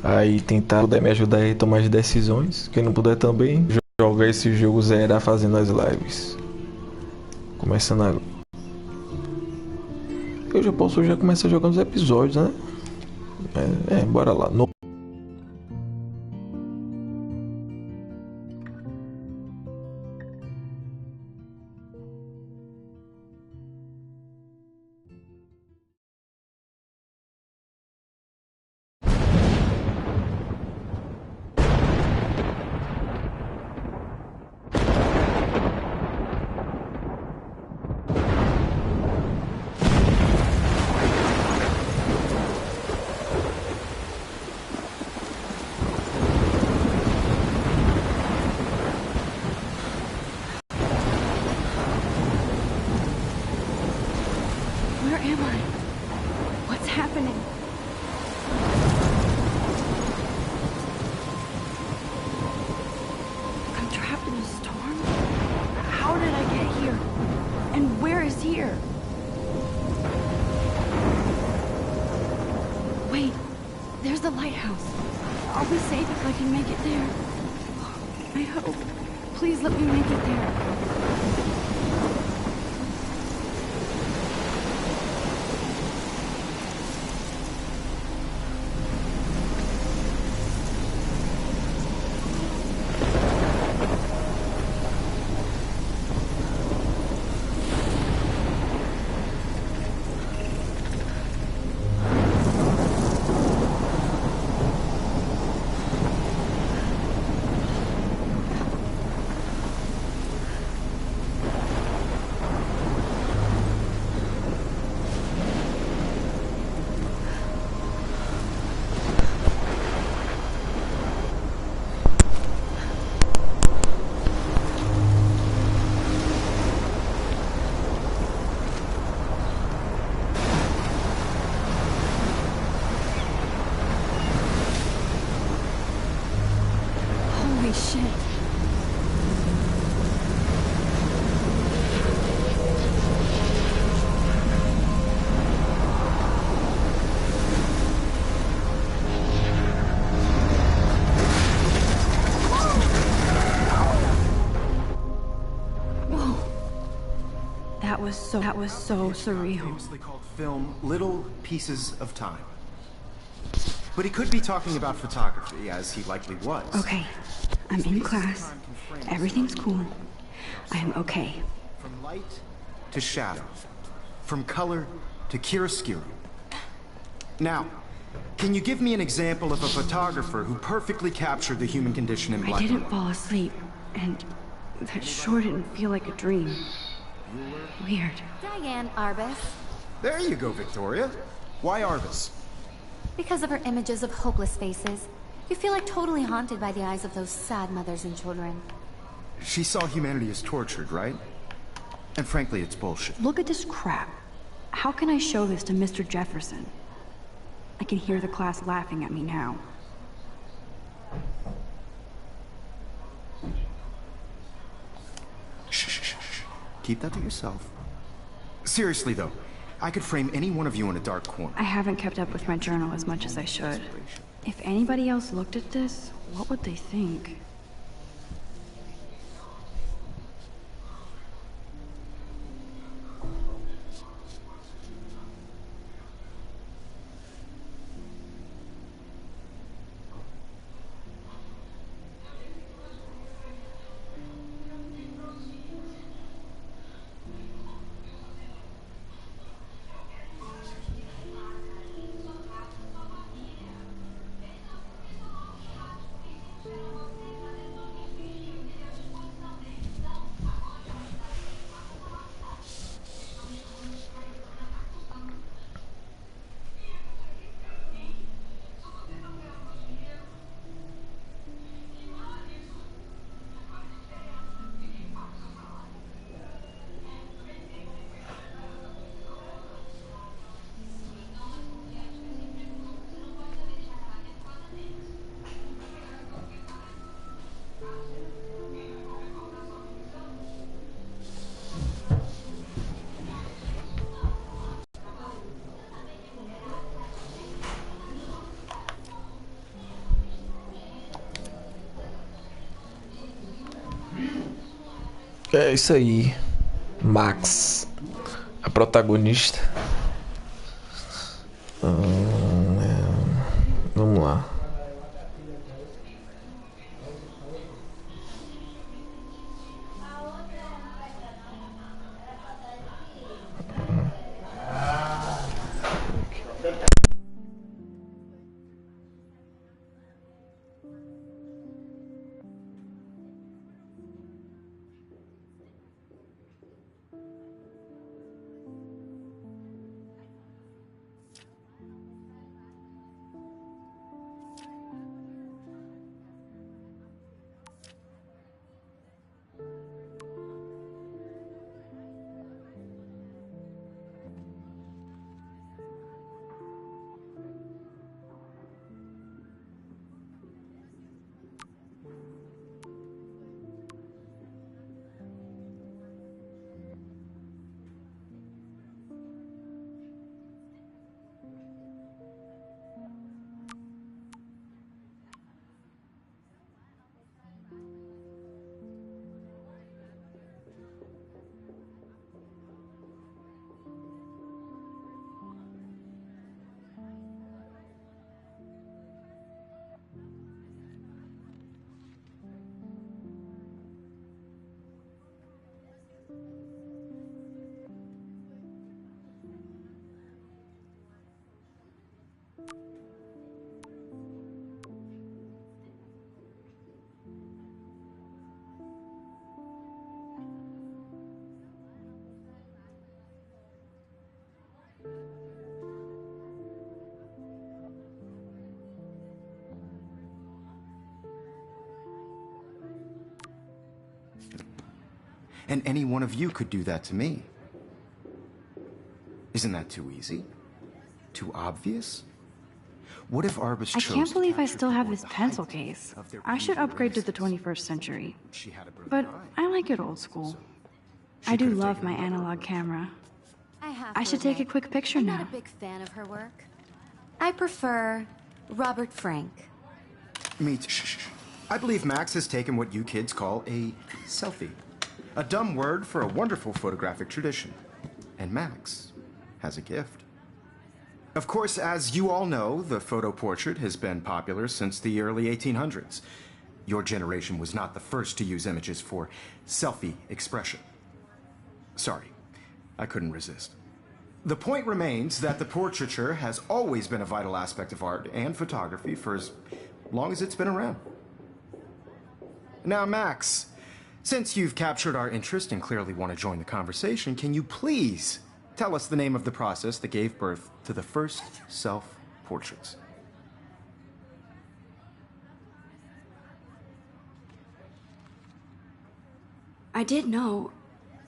Aí tentar puder me ajudar a tomar as decisões. Quem não puder também, jogar esse jogo zerar fazendo as lives. Começando agora. Eu já começar jogando os episódios, né? Bora lá. Where am I? What's happening? I'm trapped in a storm? How did I get here? And where is here? Wait, there's the lighthouse. I'll be safe if I can make it there. I hope. Please let me make it there. Holy shit. Whoa. That was so surreal. Famously called film Little Pieces of Time. But he could be talking about photography, as he likely was. Okay, I'm in class. Everything's cool. I am okay. From light to shadow. From color to chiaroscuro. Now, can you give me an example of a photographer who perfectly captured the human condition in black I and didn't white? fall asleep, and that sure didn't feel like a dream. Weird. Diane Arbus. There you go, Victoria. Why Arbus? Because of her images of hopeless faces, you feel like totally haunted by the eyes of those sad mothers and children. She saw humanity as tortured, right? And frankly, it's bullshit. Look at this crap. How can I show this to Mr. Jefferson? I can hear the class laughing at me now. Shh, shh, shh, shh. Keep that to yourself. Seriously, though, I could frame any one of you in a dark corner. I haven't kept up with my journal as much as I should. If anybody else looked at this, what would they think? isso aí. Max, a protagonista. Vamos lá. And any one of you could do that to me. Isn't that too easy? Too obvious? What if Arbus I chose can't to believe I capture still have toward this the pencil height case. of their I should evil upgrade to the races? 21st century. She had a But brilliant eye. I like it old school. She I do could've love taken my another analog approach. camera. I should take a admit, quick picture I'm now. not a big fan of her work. I prefer Robert Frank. Me too. Shh, shh, shh. I believe Max has taken what you kids call a selfie. A dumb word for a wonderful photographic tradition. And Max has a gift. Of course, as you all know, the photo portrait has been popular since the early 1800s. Your generation was not the first to use images for selfie expression. Sorry, I couldn't resist. The point remains that the portraiture has always been a vital aspect of art and photography for as long as it's been around. Now, Max, since you've captured our interest and clearly want to join the conversation, can you please tell us the name of the process that gave birth to the first self-portraits? I did know,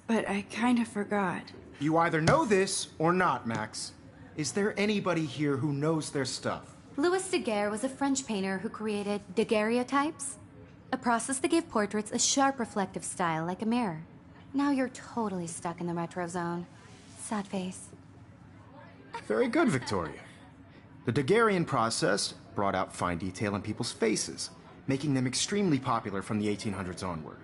but I kind of forgot. You either know this or not, Max. Is there anybody here who knows their stuff? Louis Daguerre was a French painter who created daguerreotypes, a process that gave portraits a sharp reflective style like a mirror. Now you're totally stuck in the retro zone. Sad face. Very good, Victoria. The Daguerrean process brought out fine detail in people's faces, making them extremely popular from the 1800s onward.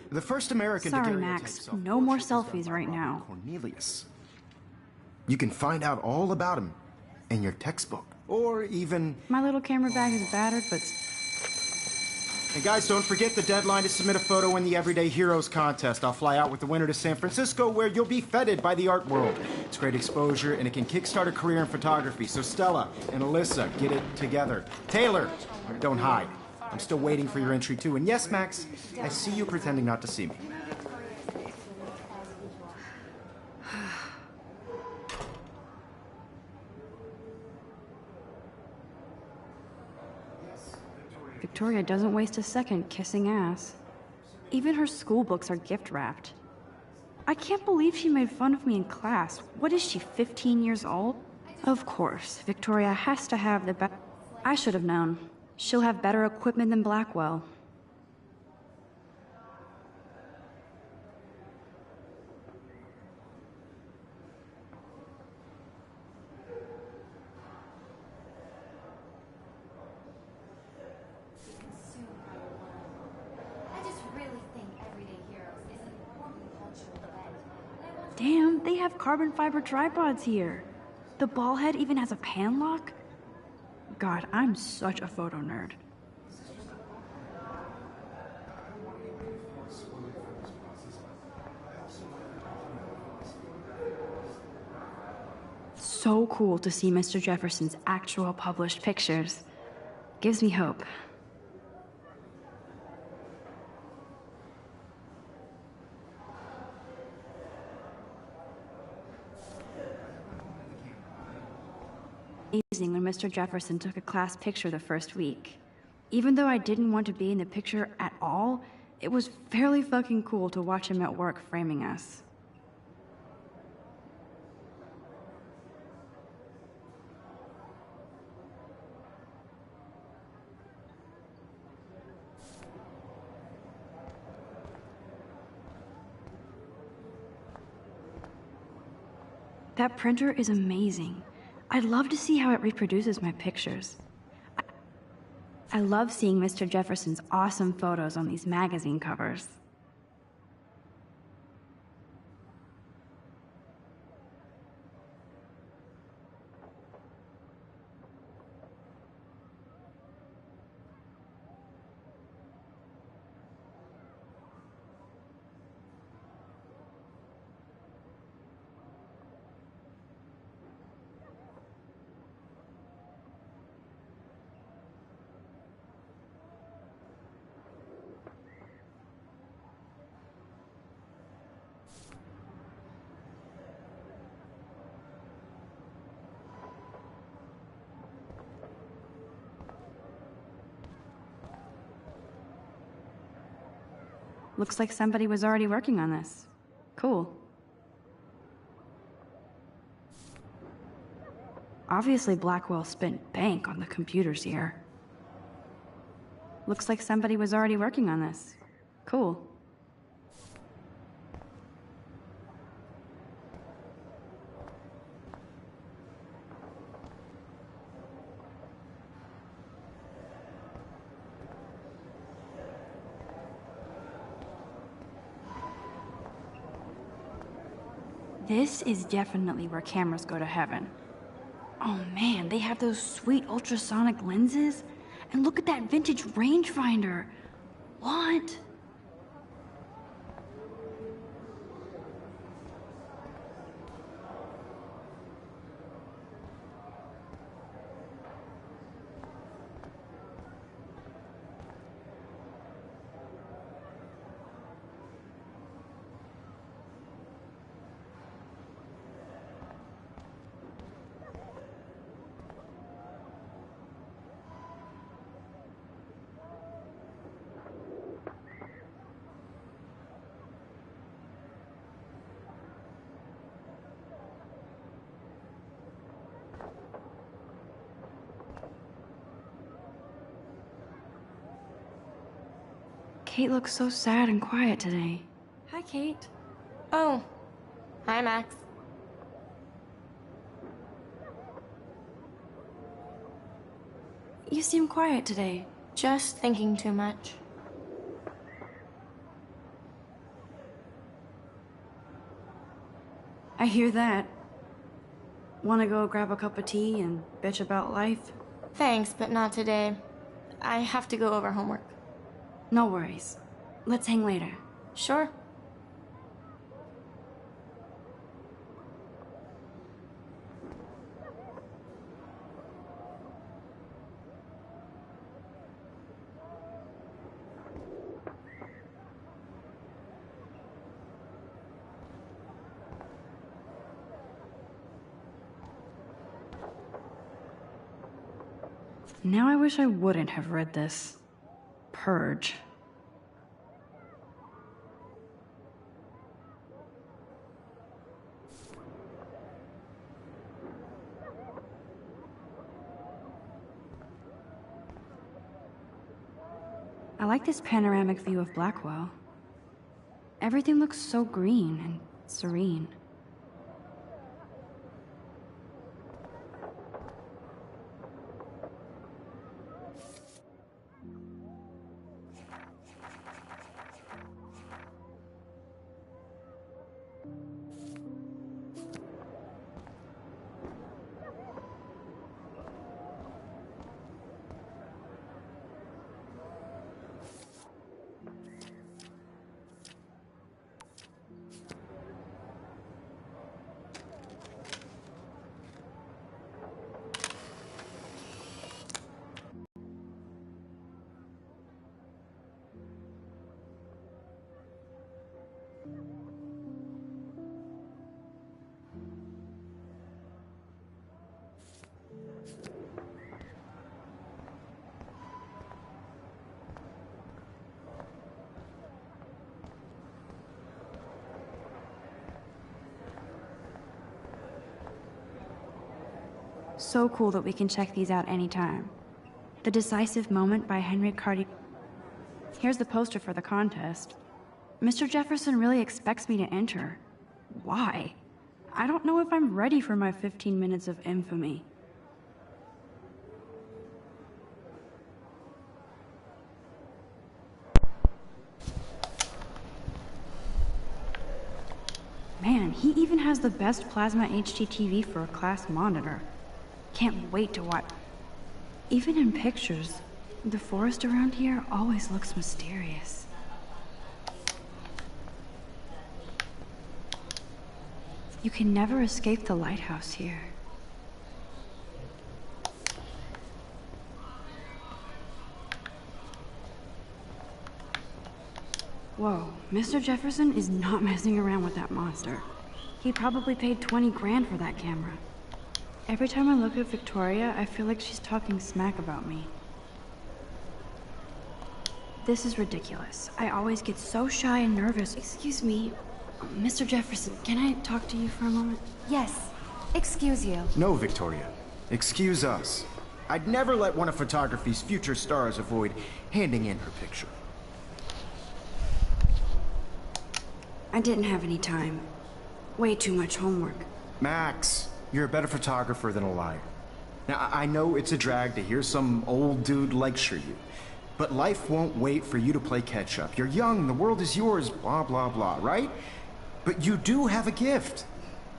The first American Sorry, daguerreotype Max. self-portrait No more was done selfies by right Robert now. Cornelius. You can find out all about him in your textbook, or even... My little camera bag is battered, but And guys, don't forget the deadline to submit a photo in the Everyday Heroes contest. I'll fly out with the winner to San Francisco, where you'll be feted by the art world. It's great exposure, and it can kickstart a career in photography. So Stella and Alyssa, get it together. Taylor, don't hide. I'm still waiting for your entry, too. And yes, Max, I see you pretending not to see me. Victoria doesn't waste a second kissing ass. Even her school books are gift wrapped. I can't believe she made fun of me in class. What is she, 15 years old? Of course, Victoria has to have the best. I should have known. She'll have better equipment than Blackwell. I just really think Everyday Heroes is an important Damn, they have carbon fiber tripods here. The ball head even has a pan lock. God, I'm such a photo nerd. So cool to see Mr. Jefferson's actual published pictures. Gives me hope. Amazing when Mr. Jefferson took a class picture the first week. Even though I didn't want to be in the picture at all, it was fairly fucking cool to watch him at work framing us. That printer is amazing. I'd love to see how it reproduces my pictures. I love seeing Mr. Jefferson's awesome photos on these magazine covers. Looks like somebody was already working on this. Cool. Obviously Blackwell spent bank on the computers here. Looks like somebody was already working on this. Cool. This is definitely where cameras go to heaven. Oh man, they have those sweet ultrasonic lenses. And look at that vintage rangefinder. What? Kate looks so sad and quiet today. Hi, Kate. Oh, hi, Max. You seem quiet today. Just thinking too much. I hear that. Wanna go grab a cup of tea and bitch about life? Thanks, but not today. I have to go over homework. No worries. Let's hang later. Sure. Now I wish I wouldn't have read this. Purge. I like this panoramic view of Blackwell. Everything looks so green and serene. So cool that we can check these out anytime. The Decisive Moment by Henry Carty. Here's the poster for the contest. Mr. Jefferson really expects me to enter. Why? I don't know if I'm ready for my 15 minutes of infamy. Man, he even has the best plasma HDTV for a class monitor. Can't wait to watch. Even in pictures, the forest around here always looks mysterious. You can never escape the lighthouse here. Whoa, Mr. Jefferson is not messing around with that monster. He probably paid 20 grand for that camera. Every time I look at Victoria, I feel like she's talking smack about me. This is ridiculous. I always get so shy and nervous. Excuse me, Mr. Jefferson, can I talk to you for a moment? Yes. Excuse you. No, Victoria. Excuse us. I'd never let one of photography's future stars avoid handing in her picture. I didn't have any time. Way too much homework. Max, you're a better photographer than a liar. Now, I know it's a drag to hear some old dude lecture you, but life won't wait for you to play catch-up. You're young, the world is yours, blah, blah, blah, right? But you do have a gift.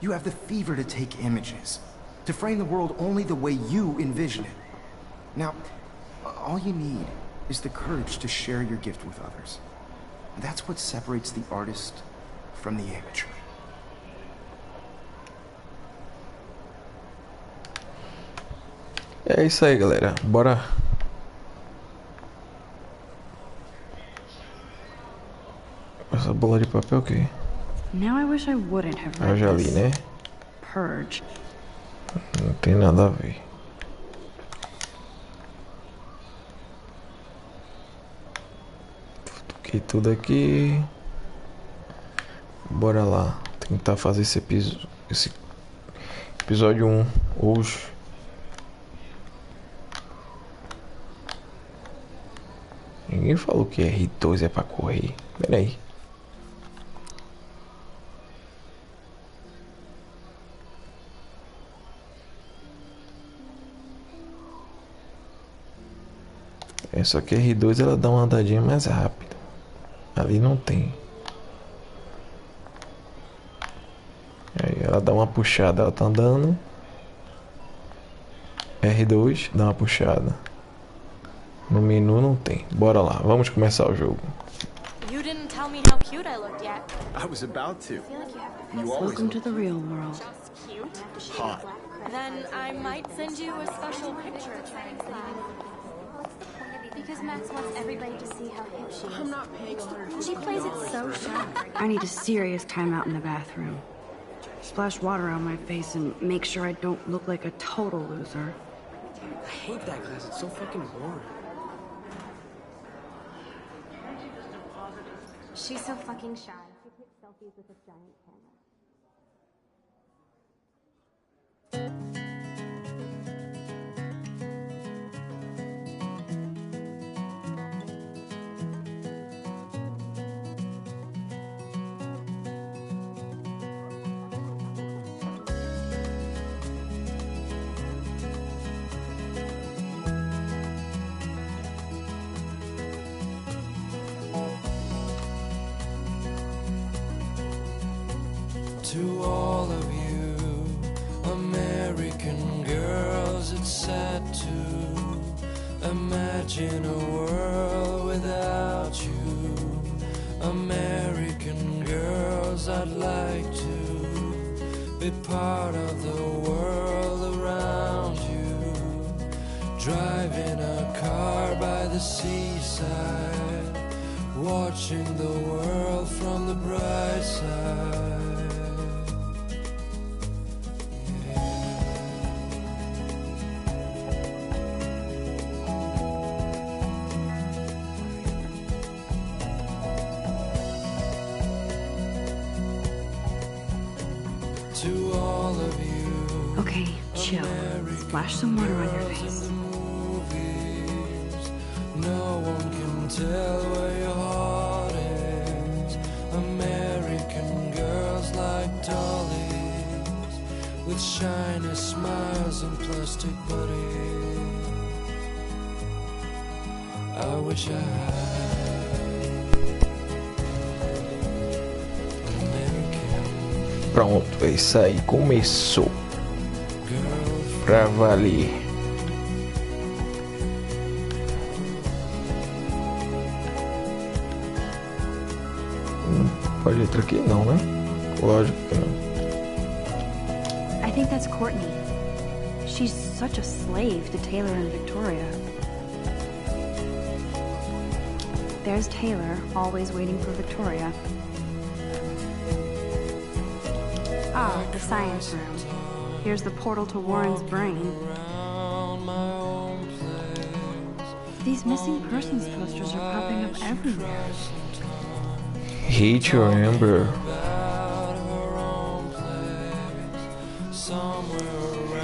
You have the fever to take images, to frame the world only the way you envision it. Now, all you need is the courage to share your gift with others. That's what separates the artist from the amateur. É isso aí, galera. Bora. Essa bola de papel aqui. Now I wish I wouldn't have Eu read já li, this. né? Purge. Não tem nada a ver. Toquei tudo aqui. Bora lá. Tentar fazer esse episódio 1 hoje. Ninguém falou que R2 é pra correr. Pera aí. Só que R2 ela dá uma andadinha mais rápida. Ali não tem. Aí ela dá uma puxada, ela tá andando. R2 dá uma puxada. No menu não tem. Bora lá, vamos começar o jogo. You didn't tell me how cute I looked yet. I was about to. You always Welcome to the real world. Just cute. hot. Then I might send you a special picture. Because Max wants everybody to see how hip she is. I'm not paying $100. She plays it so sharp. I need a serious timeout in the bathroom. Splash water on my face and make sure I don't look like a total loser. I hate that class. It's so fucking boring. She's so fucking shy. She takes selfies with a giant camera. To all of you American girls, it's sad to imagine a world without you. American girls, I'd like to be part of the world around you. Driving a car by the seaside, watching the world from the bright side. Okay, chill. Splash some water on your face. No one can tell where your heart is. American girls like dollies, with shiny smiles and plastic bodies. I wish I had American. Pronto, é isso aí, começou. Pra valer. Pode entrar aqui não, né? Lógico que não. I think that's Courtney. She's such a slave to Taylor and Victoria. There's Taylor, always waiting for Victoria. Ah, the science room. Here's the portal to Warren's brain. These missing persons posters are popping up everywhere. Hate your Amber.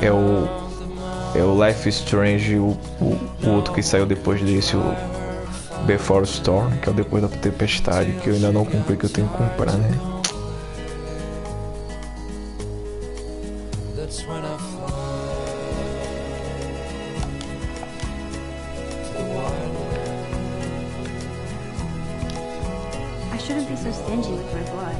É o Life is Strange, o outro que saiu depois desse, o Before Storm, que é o depois da tempestade, que eu ainda não comprei, que eu tenho que comprar, né? I shouldn't be so stingy with my blood.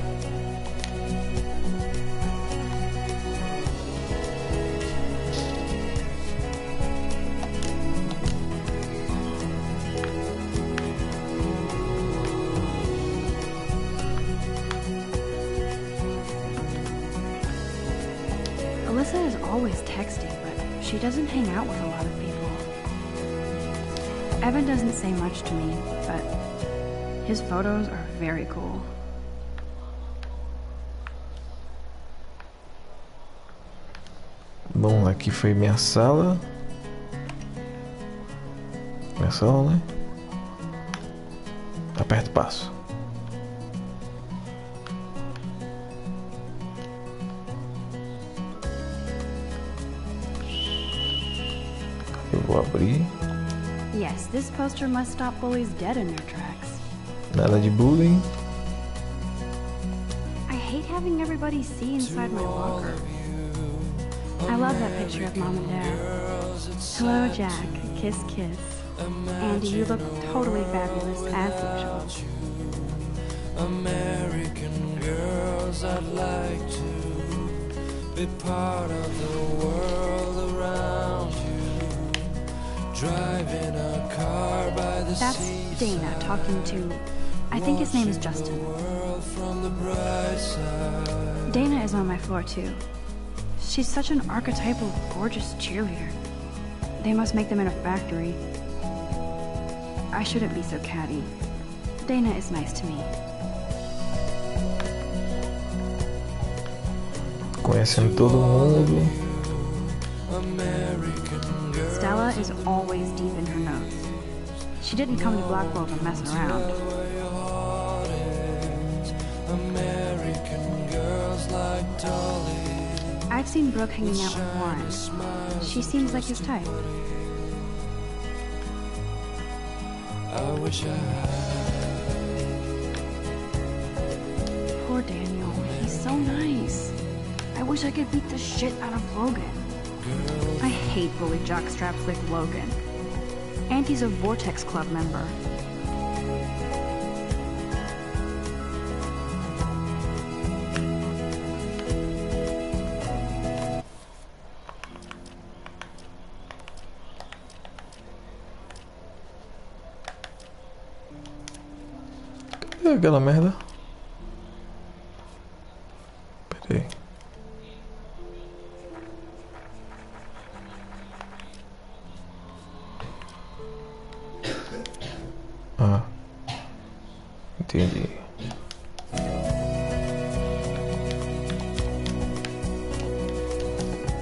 Alyssa is always texting, but she doesn't hang out with a lot of people. Evan doesn't say much to me, but his photos are very cool. Bom, aqui foi minha sala. Minha sala, né? Aperta o passo. Eu vou abrir. Yes, this poster must stop bullies dead in their tracks. Nada de bullying. I hate having everybody see inside my locker. I love that picture of Mom and Dad. Hello, Jack. Kiss, kiss. Andy, you look totally fabulous, as usual. American girls, I'd like to be part of the world around you. Driving a car by the That's Dana talking to, I think his name is Justin. from the bright side. Dana is on my floor too. She's such an archetypal, gorgeous cheerleader. They must make them in a factory. I shouldn't be so catty. Dana is nice to me. Conhecendo todo mundo. Stella is always deep in her notes. She didn't come to Blackwell to mess around. I've seen Brooke hanging out with Warren. She seems like his type. I wish I had. Poor Daniel. He's so nice. I wish I could beat the shit out of Logan. I hate bully jockstraps like Logan. And he's a Vortex Club member. Cadê aquela merda? Peraí. Ah, entendi.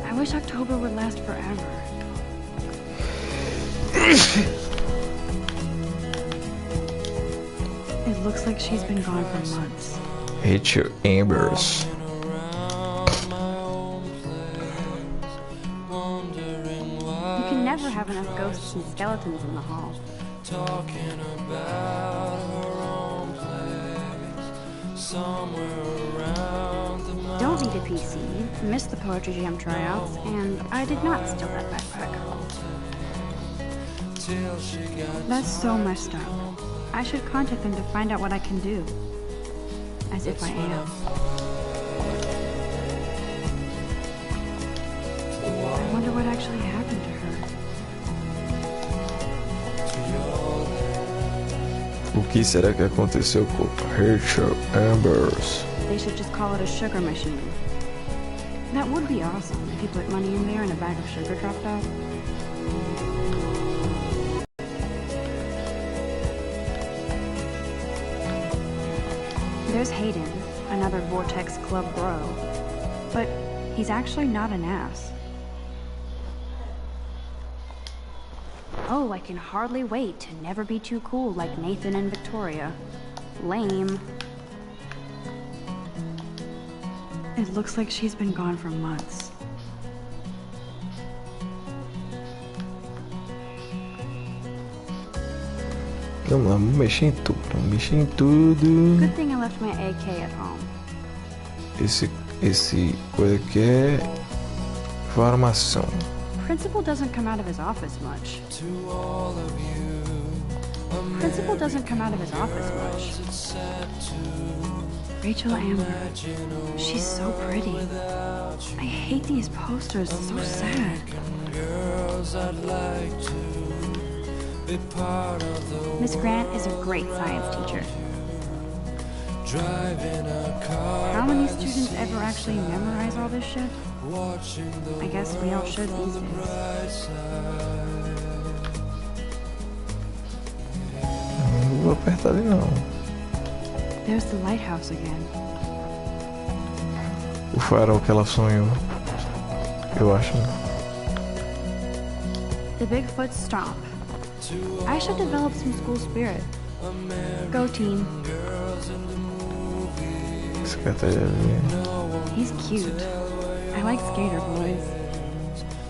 I wish October would last forever. It looks like she's been gone for months. Hate your Ambers. never have enough ghosts and skeletons in the hall. Talking about her own place, somewhere around the mountain. Don't need a PC, missed the Poetry Jam tryouts, and I did not steal that backpack. That's so messed up. I should contact them to find out what I can do. As if I am. I wonder what actually happened to her. O que será que aconteceu com Rachel Ambers? They should just call it a sugar machine. That would be awesome if you put money in there and a bag of sugar dropped out. There's Hayden, another Vortex Club bro. But he's actually not an ass. Oh, I can hardly wait to never be too cool like Nathan and Victoria. Lame. It looks like she's been gone for months. Vamos lá, vamos mexer em tudo, vamos mexer em tudo. Good thing I left my AK at home. Esse coisa aqui é formação. Principal doesn't come out of his office much. Principal doesn't come out of his office much. Rachel Amber. She's so pretty. I hate these posters, it's so sad. Miss Grant is a great science teacher. How many students ever actually memorize all this shit? I guess we all should these days. Não vou apertar ali não. There's the lighthouse again. O farol que ela sonhou. Eu acho. The Bigfoot Stomp. I should develop some school spirit. Go team. Esse cara tá ali. He's cute. I like skater boys.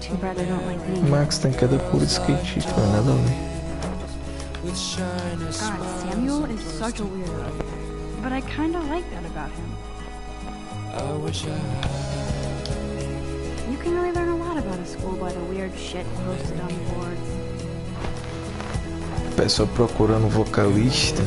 Too bad they don't like me. Max tem queda por skatista, não é nada a ver. God, Samuel is such a weirdo. But I kinda like that about him. You can really learn a lot about a school by the weird shit posted on the boards. Pessoal procurando vocalista.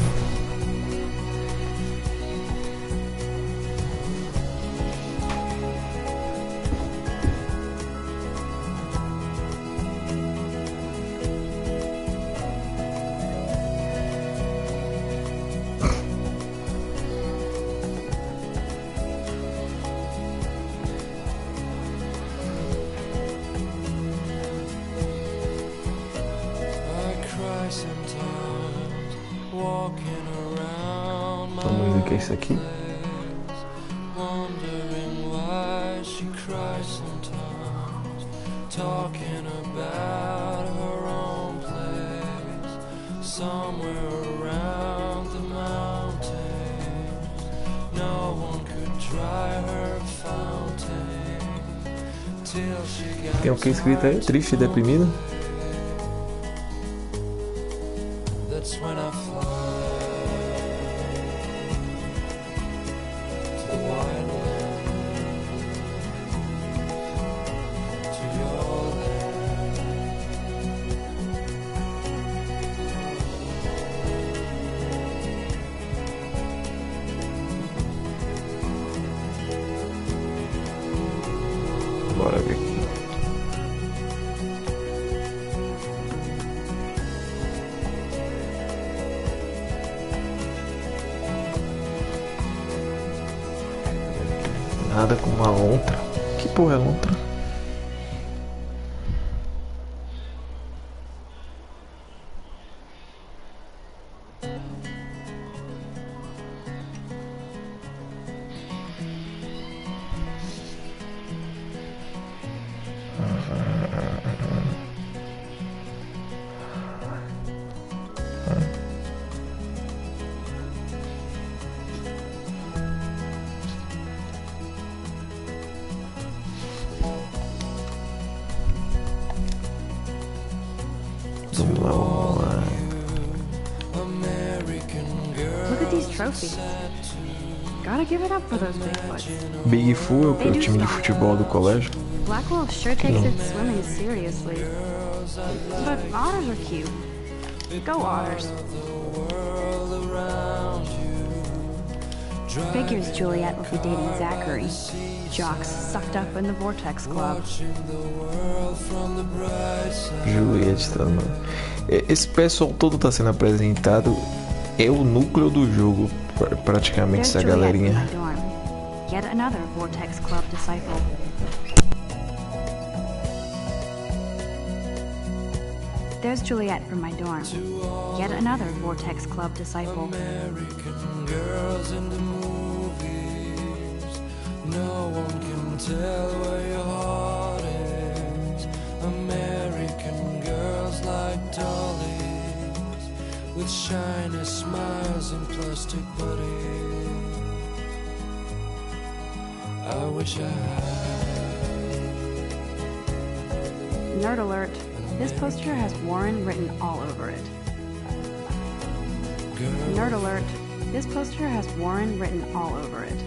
Vamos ver o que é isso aqui. Tem o que escrito aí? Triste e deprimido? Bora ver aqui. Nada com uma lontra. Que porra é lontra? Vamos lá, vamos lá. Look at these trophies. Gotta give it up for those Bigfoots. Big Fu é o time de futebol do colégio. Blackwell sure takes its swimming seriously. But otters are cute. Go otters. Figures Juliet will be dating Zachary. Jocks sucked up in the Vortex Club. Juliette tá no... Esse pessoal todo tá sendo apresentado. É o núcleo do jogo, praticamente, essa galerinha. Yet another Vortex Club disciple. There's Juliet from my dorm. Yet another Vortex Club disciple. American girls in the movies. No one can tell where your heart is. American girls like dollies, with shiny smiles and plastic bodies. I wish I had. Nerd alert. This poster has Warren written all over it. Nerd alert. This poster has Warren written all over it.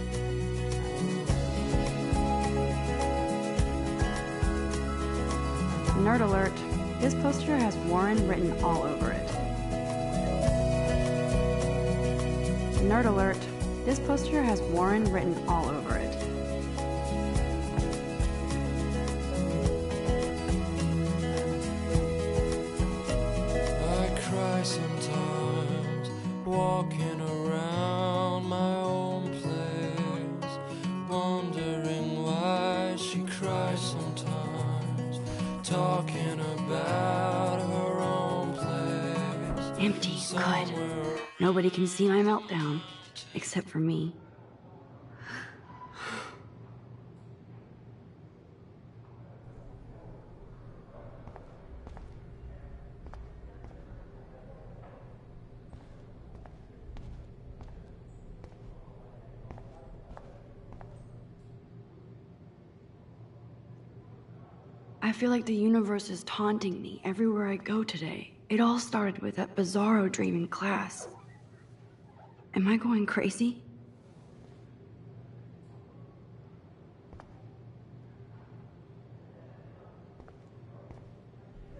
Nerd alert. This poster has Warren written all over it. Nerd alert. This poster has Warren written all over it. Sometimes walking around my own place, wondering why she cries sometimes, talking about her own place. Empty. Good. Nobody can see my meltdown, except for me. I feel like the universe is taunting me everywhere I go today. It all started with that bizarro dream in class. Am I going crazy?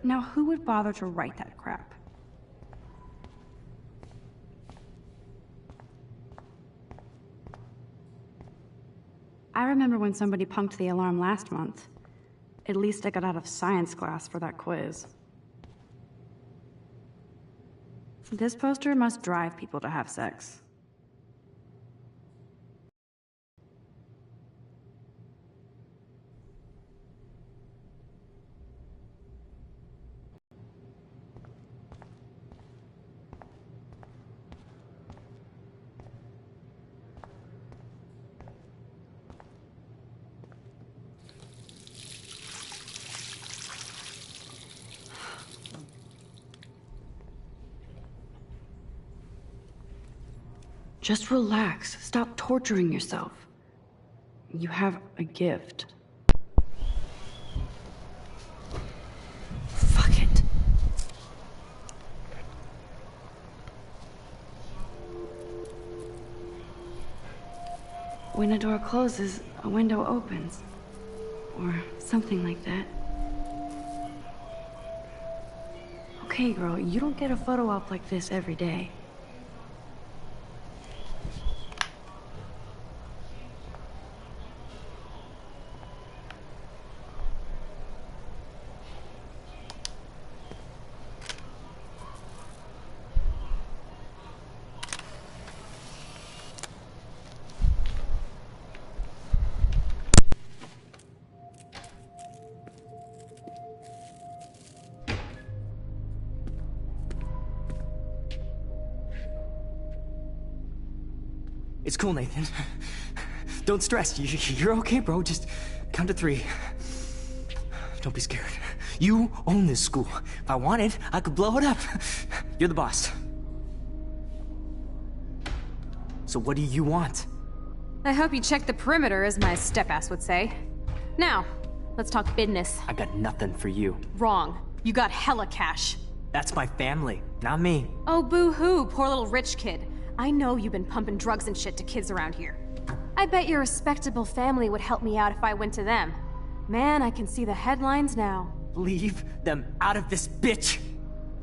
Now, who would bother to write that crap? I remember when somebody punked the alarm last month. At least I got out of science class for that quiz. This poster must drive people to have sex. Just relax. Stop torturing yourself. You have a gift. Fuck it. When a door closes, a window opens. Or something like that. Okay, girl, you don't get a photo op like this every day. It's cool, Nathan. Don't stress. You're okay, bro. Just count to 3. Don't be scared. You own this school. If I wanted, I could blow it up. You're the boss. So what do you want? I hope you checked the perimeter, as my step-ass would say. Now, let's talk business. I got nothing for you. Wrong. You got hella cash. That's my family, not me. Oh, boo-hoo, poor little rich kid. I know you've been pumping drugs and shit to kids around here. I bet your respectable family would help me out if I went to them. Man, I can see the headlines now. Leave them out of this bitch!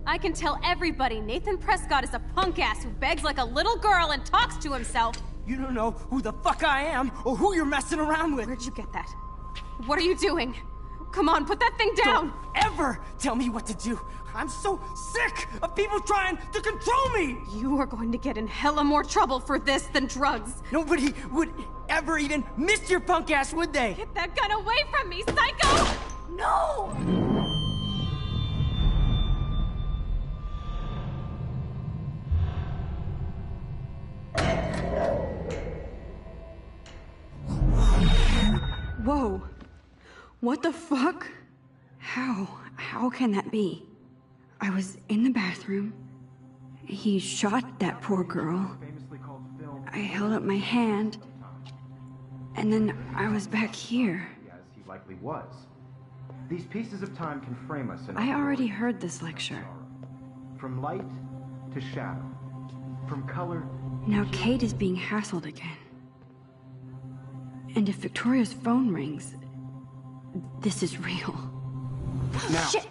I can tell everybody Nathan Prescott is a punk ass who begs like a little girl and talks to himself. You don't know who the fuck I am or who you're messing around with. Where'd you get that? What are you doing? Come on, put that thing down! Don't ever tell me what to do! I'm so sick of people trying to control me! You are going to get in hella more trouble for this than drugs. Nobody would ever even miss your punk ass, would they? Get that gun away from me, psycho! No! Whoa. What the fuck? How can that be? I was in the bathroom. He shot that poor girl. I held up my hand. And then I was back here. As he likely was. These pieces of time can frame us in I already heard this lecture. from light to shadow, from color. Now Kate is being hassled again. And if Victoria's phone rings, this is real. Now, Shit!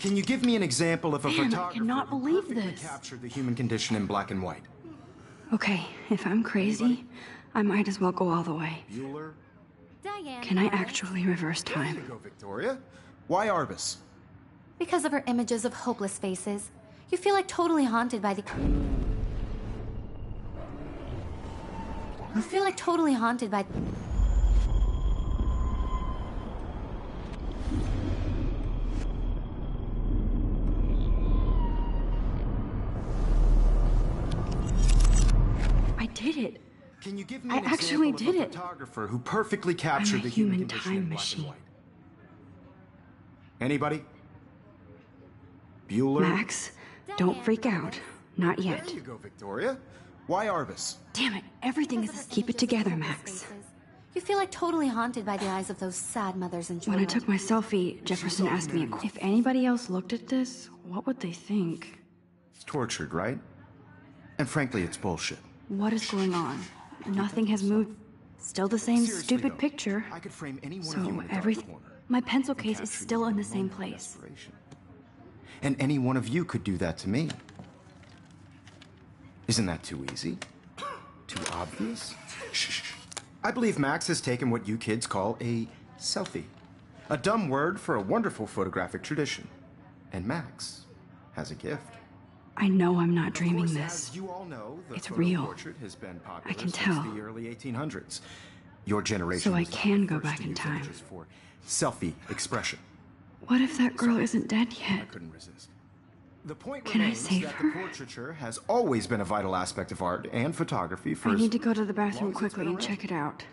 can you give me an example of a Damn, I photographer cannot who believe perfectly this. captured the human condition in black and white? Okay, if I'm crazy, I might as well go all the way. Bueller? Diane. Can I actually reverse There you time? go, Victoria. Why Arbus? Because of her images of hopeless faces, you feel like totally haunted by the... You feel like totally haunted by... I did it. Can you give me I an actually example did of a it. photographer who perfectly captured I'm a the human human condition time in black machine. and white? Anybody? Bueller? Max, don't freak out. Not There yet. you go, Victoria. Why Arbus? Damn it, everything Because is... of her Keep it images of together, hopeless Max. faces, you feel like totally haunted by the eyes of those sad mothers and When children. I took my selfie, Jefferson asked me if anybody else looked at this, what would they think? It's tortured, right? And frankly, it's bullshit. What is going on? Nothing has moved. Still the same Seriously, stupid though, picture. I could frame any one So of you in a dark everything... corner. My pencil and case is capture still you in the a same moment of place. desperation. And any one of you could do that to me. Isn't that too easy? Too obvious? Shh. I believe Max has taken what you kids call a selfie. A dumb word for a wonderful photographic tradition. And Max has a gift. I know I'm not dreaming Of course, this. as you all know, the It's photo real. portrait has been popular I can since tell. the early 1800s. Your generation So I was not can the go first back to in use time. images for selfie expression. What if that girl isn't dead I yet? couldn't resist. The point Can I remains save that her? the portraiture has always been a vital aspect of art and photography for I as need to go to the long bathroom as it's quickly been and around. check it out.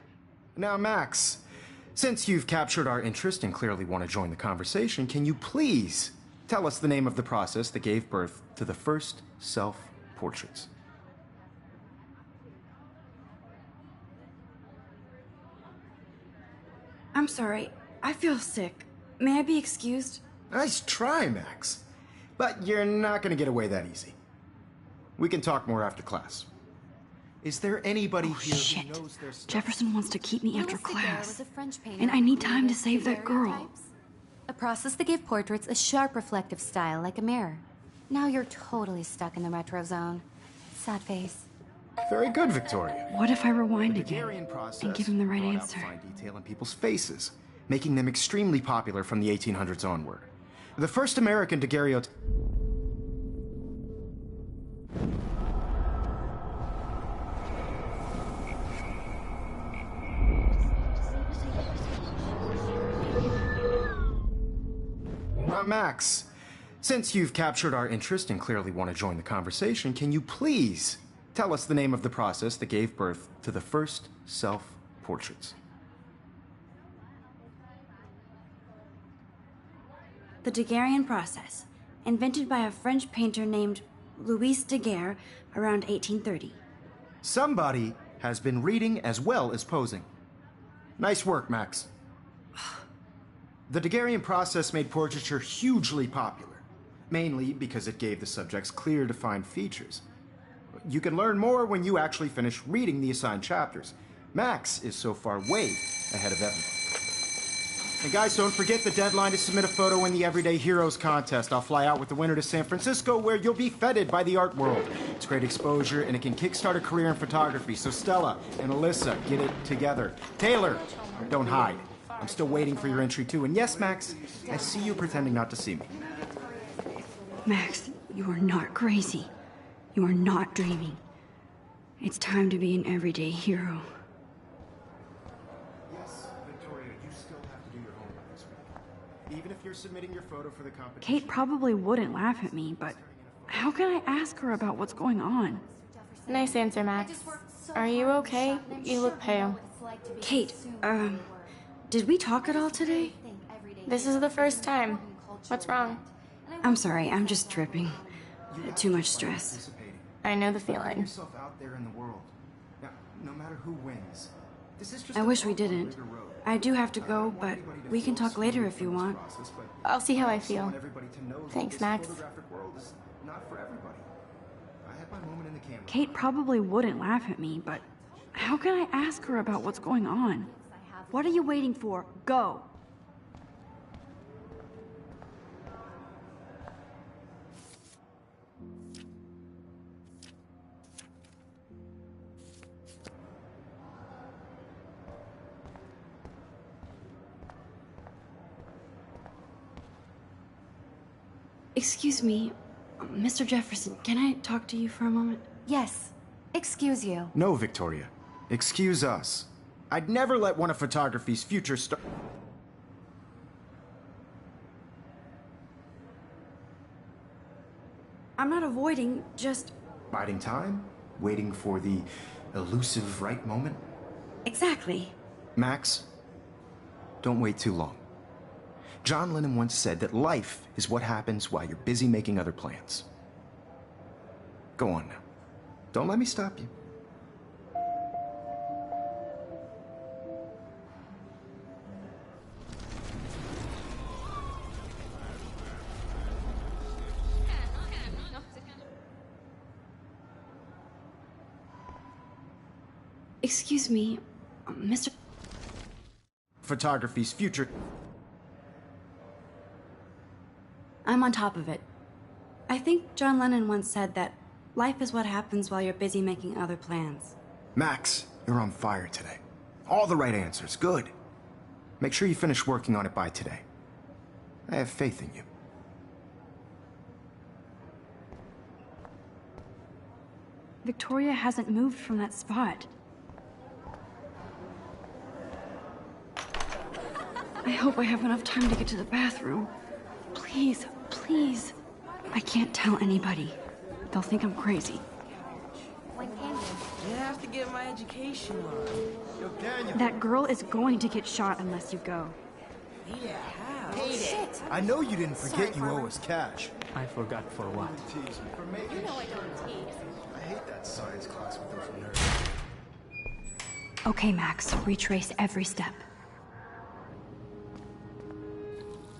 Now, Max, since you've captured our interest and clearly want to join the conversation, can you please tell us the name of the process that gave birth to the first self-portraits? I'm sorry. I feel sick. May I be excused? Nice try, Max. But you're not going to get away that easy. We can talk more after class. Is there anybody here Shit. who knows their stuff? Jefferson wants to keep me after Louis Daguerre class. was a French painter And I who need time to created save that girl. daguerreotypes, a process that gave portraits a sharp reflective style like a mirror. Now you're totally stuck in the retro zone. Sad face. Very good, Victoria. What if I rewind The again Daguerrean process and give him the right brought out answer? fine detail in people's faces, making them extremely popular from the 1800s onward. The first American daguerreotype. Max, since you've captured our interest and clearly want to join the conversation, can you please tell us the name of the process that gave birth to the first self-portraits? The Daguerrean process, invented by a French painter named Louis Daguerre around 1830. Somebody has been reading as well as posing. Nice work, Max. The Daguerrean process made portraiture hugely popular. mainly because it gave the subjects clear, defined features. You can learn more when you actually finish reading the assigned chapters. Max is so far way ahead of everyone. And guys, don't forget the deadline to submit a photo in the Everyday Heroes contest. I'll fly out with the winner to San Francisco, where you'll be feted by the art world. It's great exposure, and it can kickstart a career in photography. So Stella and Alyssa, get it together. Taylor, don't hide. I'm still waiting for your entry, too. And yes, Max, I see you pretending not to see me. Max, you are not crazy. You are not dreaming. It's time to be an everyday hero. Yes, Victoria, you still have to do your homework this week. Even if you're submitting your photo for the competition. Kate probably wouldn't laugh at me, but how can I ask her about what's going on? Nice answer, Max. Are you okay? You look pale. Kate, did we talk at all today? This is the first time. What's wrong? I'm sorry, I'm just tripping. Too much stress. I know the Put feeling. yourself out there in the world. Now, no matter who wins, this is just I a wish we walk on a didn't. bigger road. I do have to go, but we can talk later if you want. I'll see how I also feel. want everybody to know that Thanks, this Max. photographic world is not for everybody. I had my moment in the camera. Kate probably wouldn't laugh at me, but how can I ask her about what's going on? What are you waiting for? Go! Excuse me, Mr. Jefferson, can I talk to you for a moment? Yes. Excuse you. No, Victoria. Excuse us. I'd never let one of photography's future stars. I'm not avoiding, just... Biding time? Waiting for the elusive right moment? Exactly. Max, don't wait too long. John Lennon once said that life is what happens while you're busy making other plans. Go on now. Don't let me stop you. Excuse me, Mr. Photography's future. I'm on top of it. I think John Lennon once said that life is what happens while you're busy making other plans. Max, you're on fire today. All the right answers. Good. Make sure you finish working on it by today. I have faith in you. Victoria hasn't moved from that spot. I hope I have enough time to get to the bathroom. Please, please. I can't tell anybody. They'll think I'm crazy. You have to get my education on. That girl is going to get shot unless you go. Yeah, how? I know you didn't forget you owe us cash. I forgot for what? I hate that science class with those nerds. Okay, Max, retrace every step.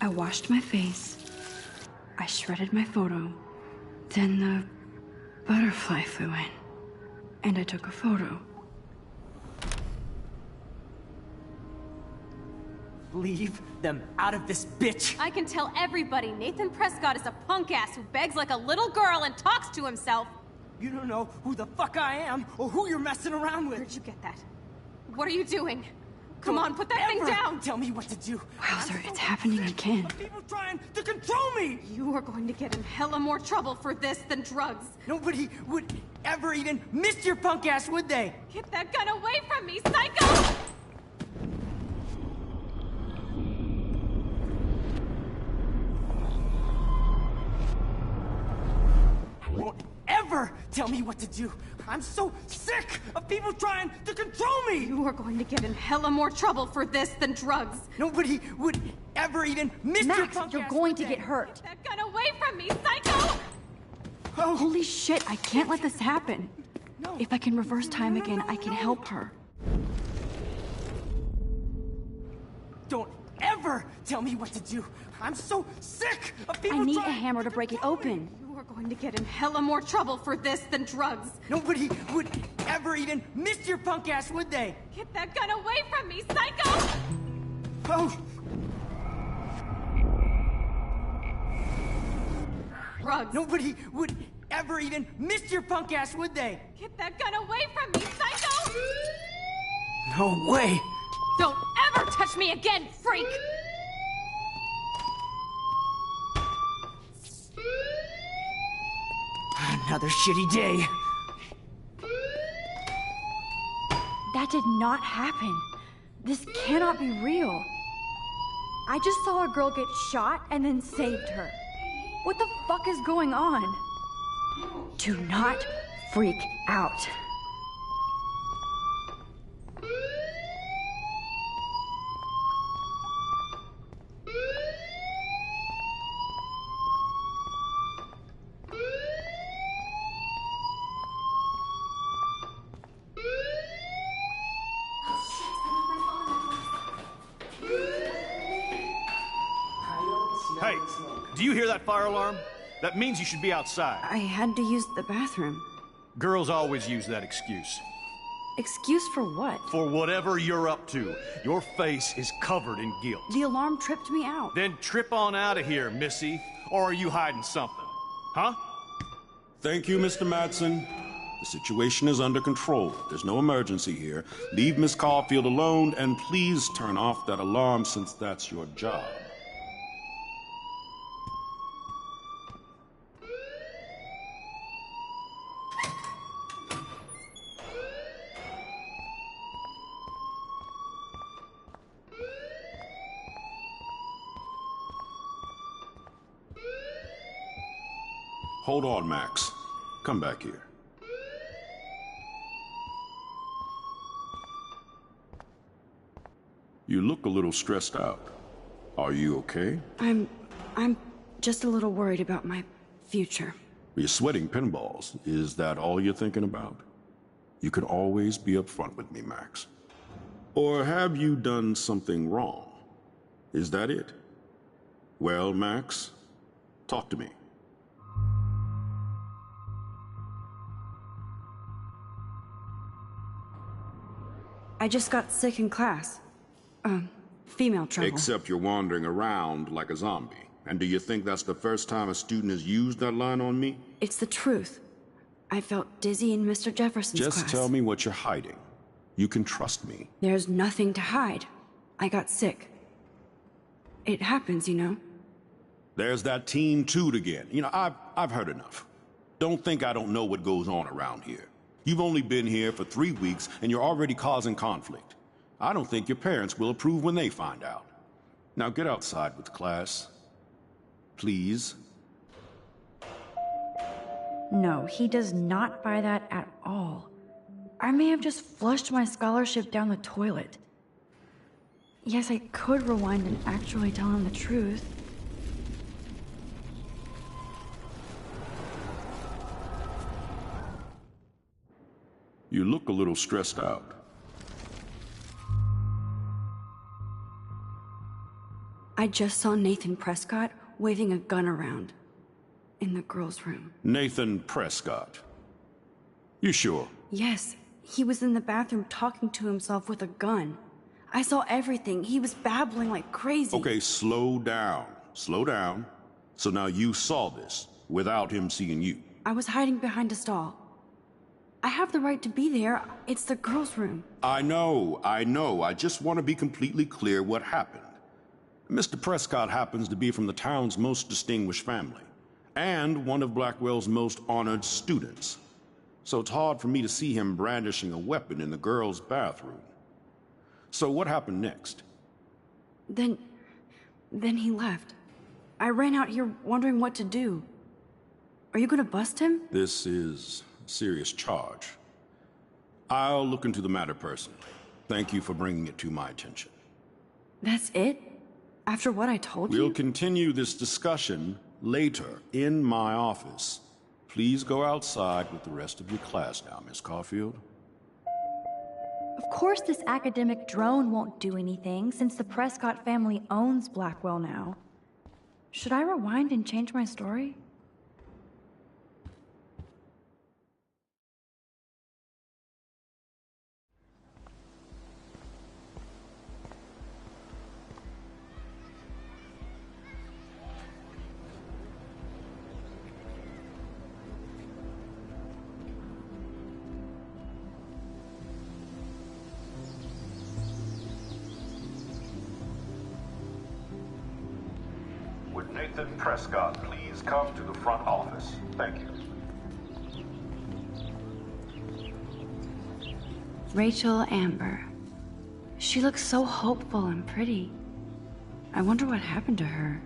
I washed my face. I shredded my photo. Then the butterfly flew in. And I took a photo. Leave them out of this bitch! I can tell everybody Nathan Prescott is a punk ass who begs like a little girl and talks to himself. You don't know who the fuck I am or who you're messing around with. Where'd you get that? What are you doing? Come on, put that thing down! Tell me what to do. Wowzer, it's happening again. People trying to control me! You are going to get in hella more trouble for this than drugs. Nobody would ever even miss your punk ass, would they? Get that gun away from me, psycho! Won't ever tell me what to do. I'm so sick of people trying to control me! You are going to get in hella more trouble for this than drugs. Nobody would ever even miss your Max, punk you're ass, going would to they? get hurt. Get that gun away from me, psycho! Oh, Holy shit, I can't let this happen. no. If I can reverse time again, I can help her. Don't ever tell me what to do. I'm so sick of people I need a trying hammer to break it open. You are going to get in hella more trouble for this than drugs. Nobody would ever even miss your punk ass, would they? Get that gun away from me, psycho! Oh! Drugs. Nobody would ever even miss your punk ass, would they? Get that gun away from me, psycho! No way! Don't ever touch me again, freak! Another shitty day. That did not happen. This cannot be real. I just saw a girl get shot and then saved her. What the fuck is going on? Do not freak out. Hey, do you hear that fire alarm? That means you should be outside. I had to use the bathroom. Girls always use that excuse. Excuse for what? For whatever you're up to. Your face is covered in guilt. The alarm tripped me out. Then trip on out of here, Missy. Or are you hiding something? Huh? Thank you, Mr. Madsen. The situation is under control. There's no emergency here. Leave Miss Caulfield alone, and please turn off that alarm since that's your job. Hold on, Max. Come back here. You look a little stressed out. Are you okay? I'm just a little worried about my future. You're sweating pinballs. Is that all you're thinking about? You can always be upfront with me, Max. Or have you done something wrong? Is that it? Well, Max, talk to me. I just got sick in class. Female trouble. Except you're wandering around like a zombie. And do you think that's the first time a student has used that line on me? It's the truth. I felt dizzy in Mr. Jefferson's class. Just tell me what you're hiding. You can trust me. There's nothing to hide. I got sick. It happens, you know. There's that teen toot again. You know, I've heard enough. Don't think I don't know what goes on around here. You've only been here for 3 weeks, and you're already causing conflict. I don't think your parents will approve when they find out. Now get outside with class. Please. No, he does not buy that at all. I may have just flushed my scholarship down the toilet. Yes, I could rewind and actually tell him the truth. You look a little stressed out. I just saw Nathan Prescott waving a gun around in the girls' room. Nathan Prescott. You sure? Yes, he was in the bathroom talking to himself with a gun. I saw everything. He was babbling like crazy. Okay, slow down. Slow down. So now you saw this without him seeing you. I was hiding behind a stall. I have the right to be there. It's the girls' room. I know. I just want to be completely clear what happened. Mr. Prescott happens to be from the town's most distinguished family, and one of Blackwell's most honored students. So it's hard for me to see him brandishing a weapon in the girls' bathroom. So what happened next? Then he left. I ran out here wondering what to do. Are you gonna bust him? This is a serious charge. I'll look into the matter personally. Thank you for bringing it to my attention. That's it? After what I told you? We'll continue this discussion later in my office. Please go outside with the rest of your class now, Miss Caulfield. Of course this academic drone won't do anything, since the Prescott family owns Blackwell now. Should I rewind and change my story? Would Nathan Prescott please come to the front office? Thank you. Rachel Amber. She looks so hopeful and pretty. I wonder what happened to her.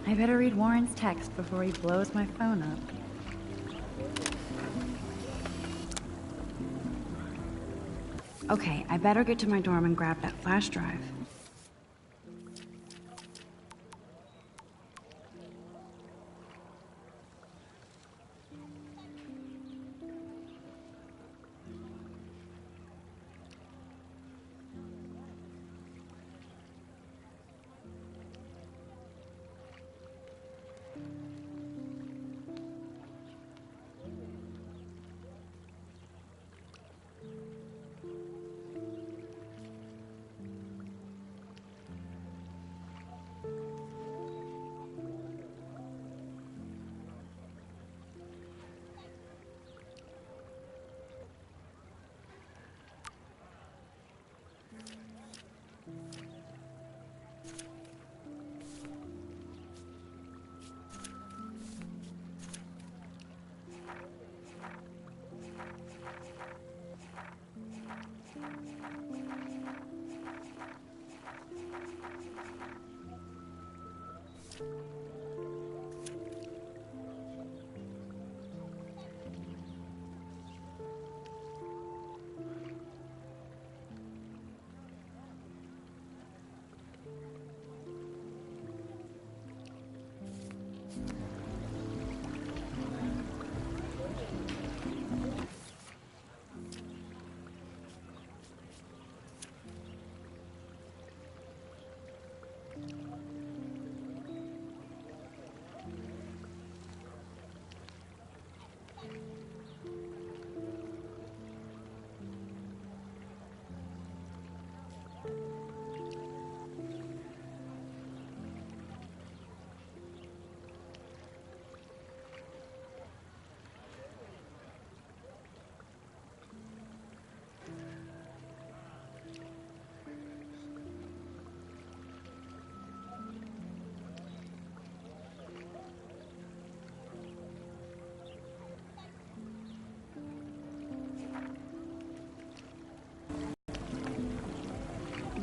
I better read Warren's text before he blows my phone up. Okay, I better get to my dorm and grab that flash drive.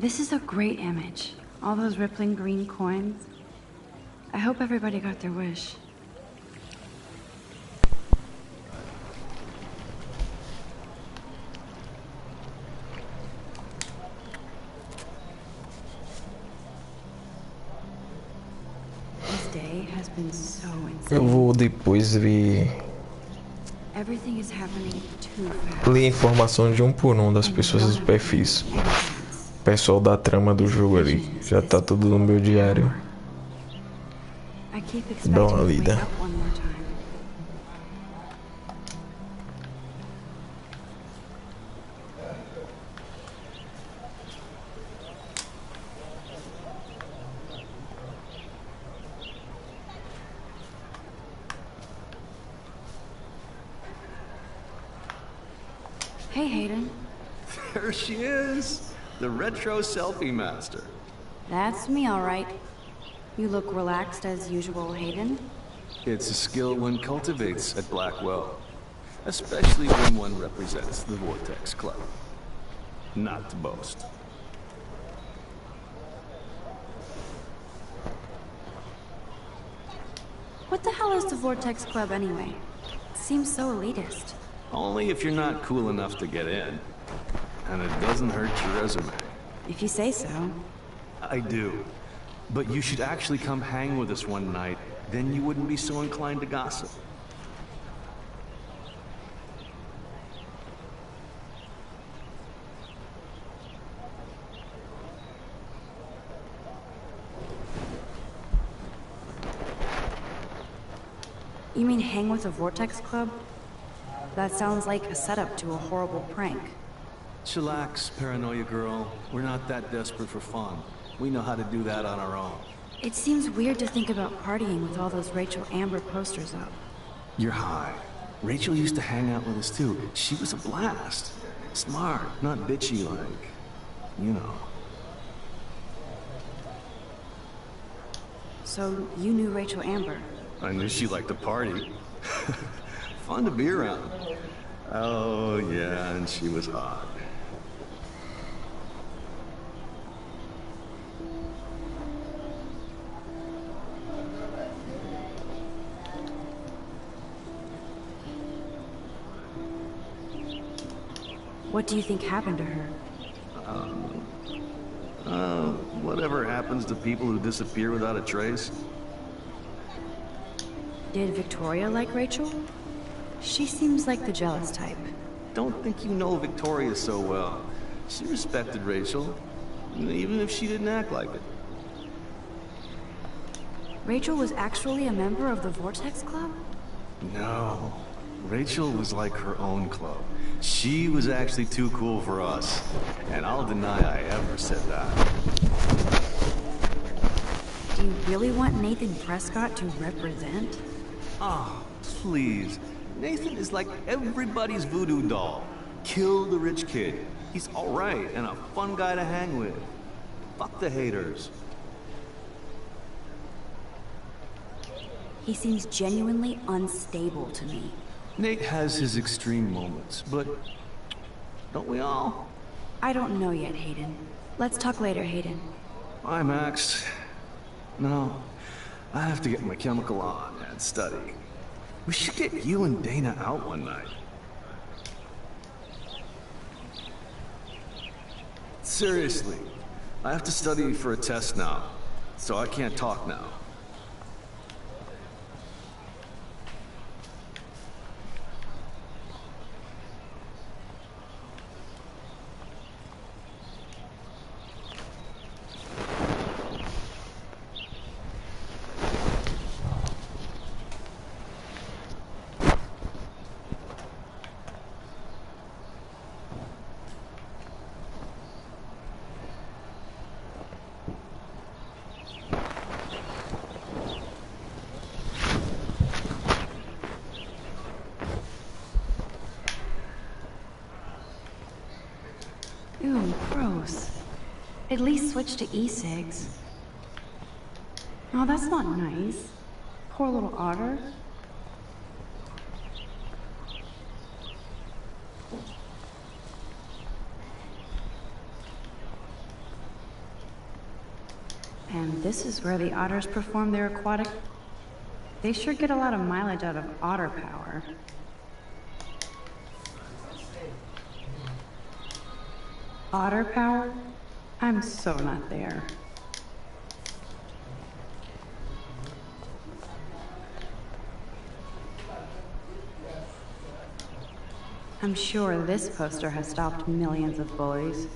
This is a great image. All those rippling green coins. I hope everybody got their wish. This day has been so insane. Eu vou depois ver. Everything is happening too fast. Ler a informação de um por um das pessoas dos perfis. Pessoal da trama do jogo ali. Já tá tudo no meu diário. Dá uma lida. Hey, Hayden. There she is. The retro selfie master. That's me, all right. You look relaxed as usual, Hayden. It's a skill one cultivates at Blackwell, especially when one represents the Vortex Club. Not to boast. What hell is the Vortex Club anyway? Seems so elitist. Only if you're not cool enough to get in. And it doesn't hurt your resume. If you say so. I do. But you should actually come hang with us one night. Then you wouldn't be so inclined to gossip. You mean hang with the Vortex Club? That sounds like a setup to a horrible prank. Chillax, paranoia girl. We're not that desperate for fun. We know how to do that on our own. It seems weird to think about partying with all those Rachel Amber posters up. You're high. Rachel used to hang out with us too. She was a blast. Smart, not bitchy like, you know. So you knew Rachel Amber? I knew she liked to party. Fun to be around. Oh yeah, and she was hot. What do you think happened to her? Whatever happens to people who disappear without a trace. Did Victoria like Rachel? She seems like the jealous type. Don't think you know Victoria so well. She respected Rachel, even if she didn't act like it. Rachel was actually a member of the Vortex Club? No. Rachel was like her own club. She was actually too cool for us. And I'll deny I ever said that. Do you really want Nathan Prescott to represent? Oh, please. Nathan is like everybody's voodoo doll. Kill the rich kid. He's alright and a fun guy to hang with. Fuck the haters. He seems genuinely unstable to me. Nate has his extreme moments, but don't we all? I don't know yet, Hayden. Let's talk later, Hayden. Bye, Max. No, I have to get my chemical on and study. We should get you and Dana out one night. Seriously, I have to study for a test now, so I can't talk now. Ew, gross. At least switch to e-cigs. Oh, that's not nice. Poor little otter. And this is where the otters perform their aquatic... They sure get a lot of mileage out of otter power. Otter power? I'm so not there. I'm sure this poster has stopped millions of bullies.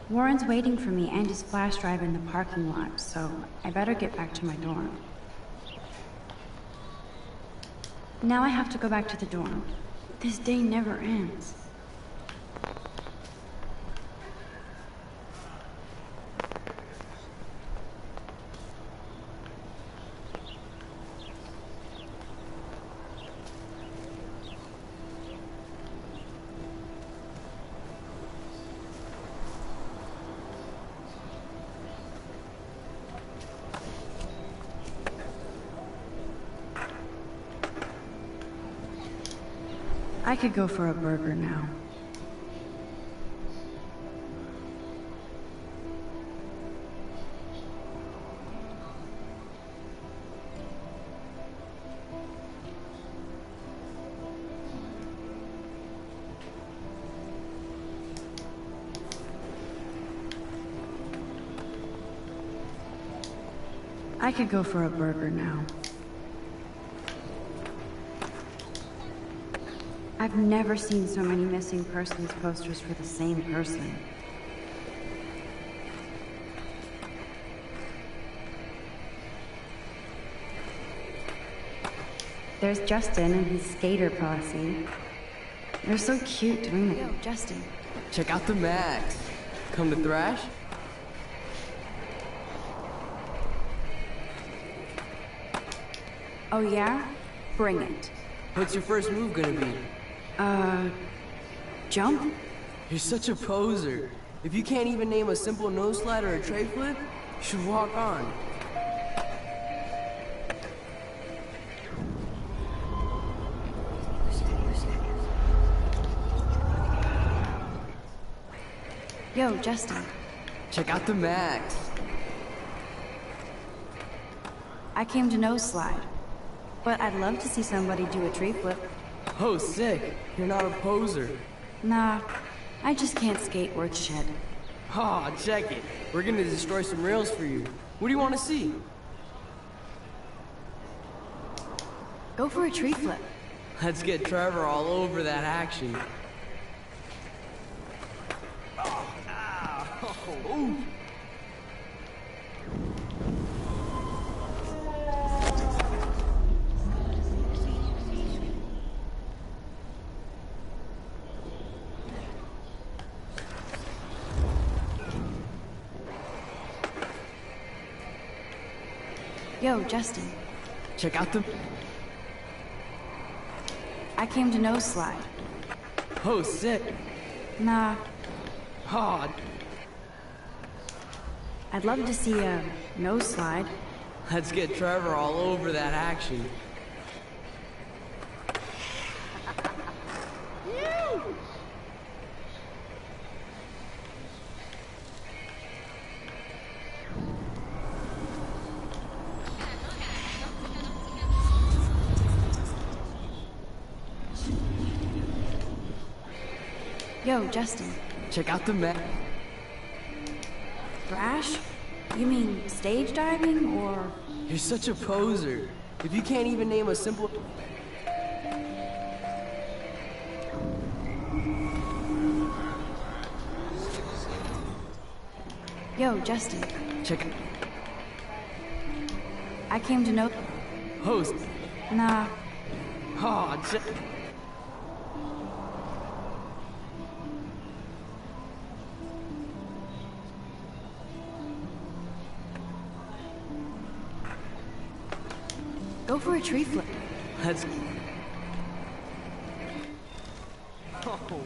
Warren's waiting for me and his flash drive in the parking lot, so I better get back to my dorm. Now I have to go back to the dorm. This day never ends. I could go for a burger now. I could go for a burger now. I've never seen so many missing persons posters for the same person. There's Justin and his skater posse. They're so cute doing the... Yo, Justin. Check out the Max. Come to thrash? Oh yeah? Bring it. What's your first move gonna be? Jump? You're such a poser. If you can't even name a simple nose slide or a tray flip, you should walk on. Yo, Justin. Check out the Max. I came to nose slide. But I'd love to see somebody do a tree flip. Oh, sick. You're not a poser. Nah, I just can't skate worth shit. Aw, check it. We're gonna destroy some rails for you. What do you want to see? Go for a tree flip. Let's get Trevor all over that action. Ooh. Yo, Justin. Check out the... I came to nose slide. Oh, sick. Nah. Aw. I'd love to see a nose slide. Let's get Trevor all over that action. Yo, Justin. Check out the map. Thrash? You mean stage diving, or...? You're such a poser. If you can't even name a simple... Yo, Justin. Check... I came to know... Host. Nah. Aw, check... Go for a tree flip. Let's... Oh.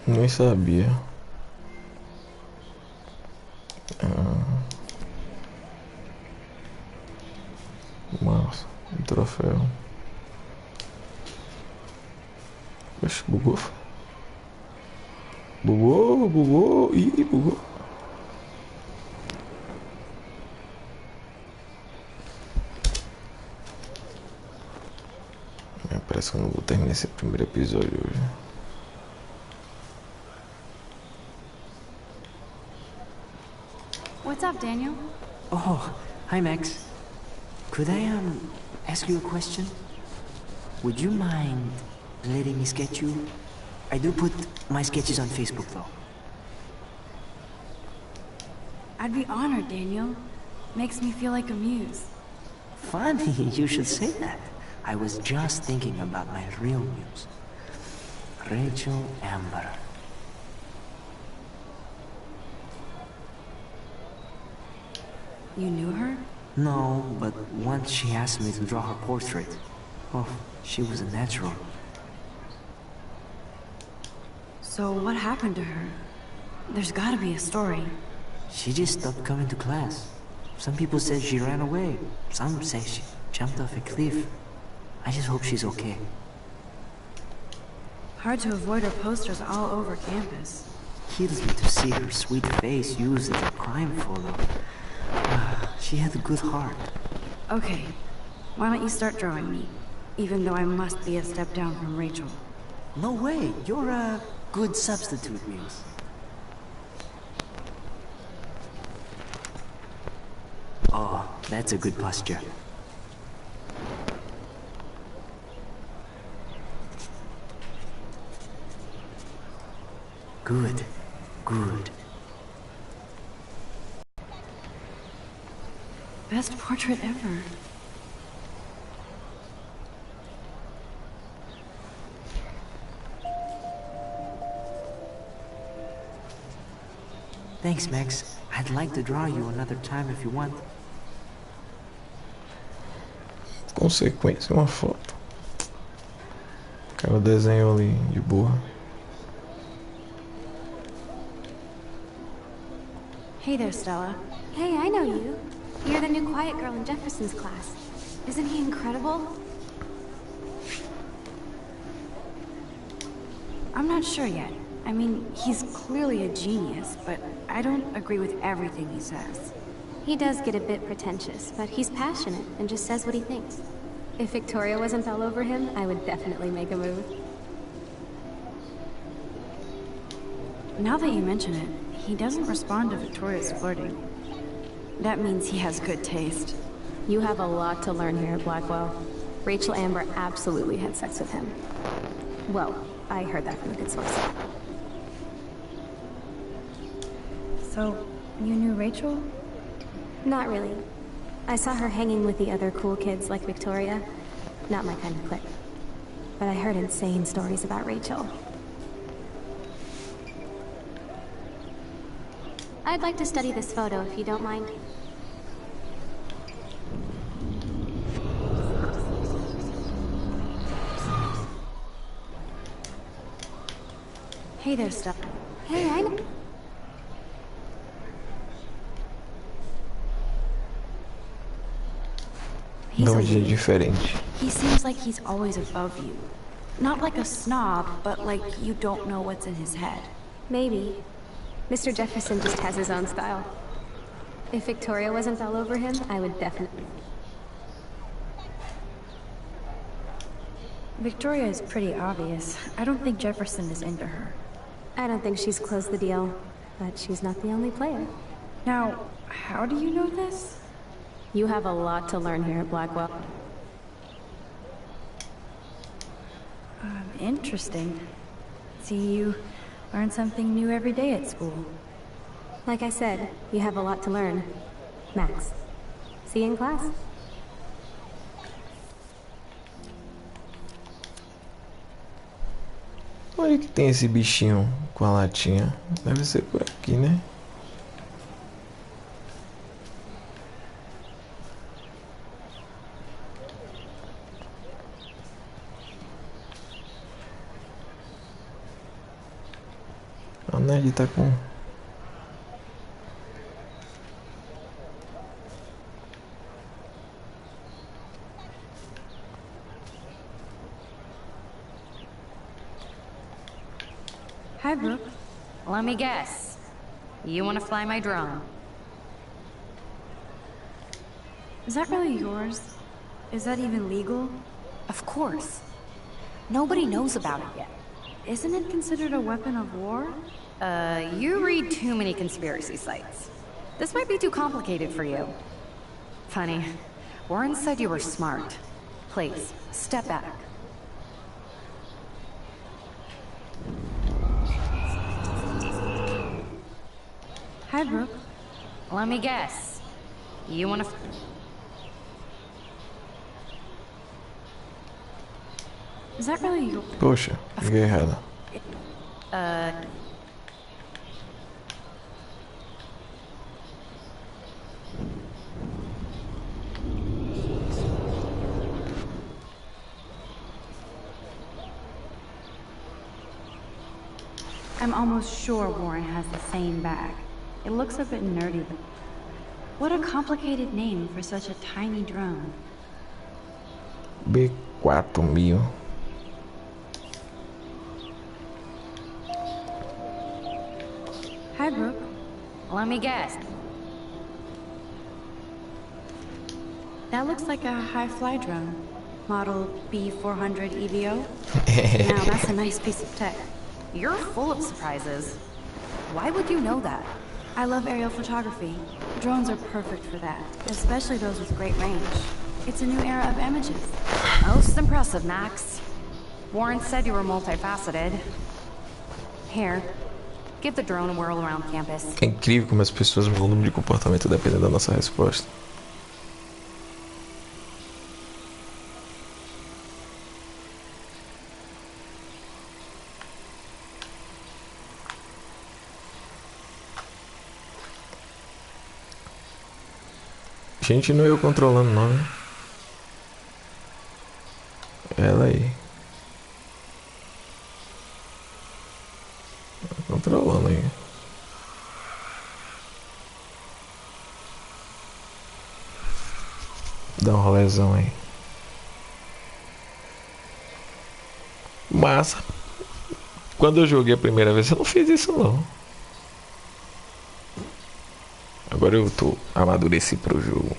Nem sabia. Massa, um troféu. Oxe, bugou. Bugou. Ih, bugou. Parece que eu não vou terminar esse primeiro episódio hoje. What's up, Daniel? Oh, hi Max. Could I ask you a question? Would you mind letting me sketch you? I do put my sketches on Facebook though. I'd be honored, Daniel. Makes me feel like a muse. Funny, you should say that. I was just thinking about my real muse. Rachel Amber. You knew her? No, but once she asked me to draw her portrait. Oh, she was a natural. So what happened to her? There's gotta be a story. She just stopped coming to class. Some people said she ran away. Some say she jumped off a cliff. I just hope she's okay. Hard to avoid her posters all over campus. Kills me to see her sweet face used as a crime photo. She had a good heart. Okay, why don't you start drawing me? Even though I must be a step down from Rachel. No way, you're a good substitute, Muse. Oh, that's a good posture. Good, good. Best portrait ever. Thanks, Max. I'd like to draw you another time if you want. Consequência, uma foto. O cara desenhou ali de boa. Hey there, Stella. Hey, I know you. You're the new quiet girl in Jefferson's class. Isn't he incredible? I'm not sure yet. I mean, he's clearly a genius, but I don't agree with everything he says. He does get a bit pretentious, but he's passionate and just says what he thinks. If Victoria wasn't all over him, I would definitely make a move. Now that you mention it, he doesn't respond to Victoria's flirting. That means he has good taste. You have a lot to learn here at Blackwell. Rachel Amber absolutely had sex with him. Well, I heard that from a good source. So, you knew Rachel? Not really. I saw her hanging with the other cool kids like Victoria. Not my kind of clique. But I heard insane stories about Rachel. I'd like to study this photo if you don't mind. Hey there, Stella. Hey, I know. Não, um dia diferente. He seems like he's always above you. Not like a snob, but like you don't know what's in his head. Maybe. Mr. Jefferson just has his own style. If Victoria wasn't all over him, I would definitely... Victoria is pretty obvious. I don't think Jefferson is into her. I don't think she's closed the deal, but she's not the only player. Now, how do you know this? You have a lot to learn here at Blackwell. Interesting. See, you learn something new every day at school. Like I said, you have a lot to learn. Max, see you in class. Olha que tem esse bichinho com a latinha. Deve ser por aqui, né? A Nerd tá com... Hi, Brooke. Let me guess. You want to fly my drone? Is that really yours? Is that even legal? Of course. Nobody knows about it yet. Isn't it considered a weapon of war? You read too many conspiracy sites. This might be too complicated for you. Funny. Warren said you were smart. Please, step back. Hi, Brooke. Let me guess. You want to... Is that really your... Poxa, liguei errado. I'm almost sure Warren has the same bag. It looks a bit nerdy. What a complicated name for such a tiny drone. B4000. Hi, Brooke. Let me guess. That looks like a high-fly drone. Model B400 EVO. Now that's a nice piece of tech. You're full of surprises. Why would you know that? I love aerial photography. Drones are perfect for that, especially those with great range. It's a new era of images. Most impressive, Max. Warren said you were multifaceted. Here, give the drone a whirl around campus. É incrível como as pessoas mudam de comportamento dependendo da nossa resposta. Gente, não eu controlando não, né? Ela aí. Controlando aí. Dá um rolezão aí. Massa. Quando eu joguei a primeira vez eu não fiz isso não. Agora eu tô amadureci pro jogo.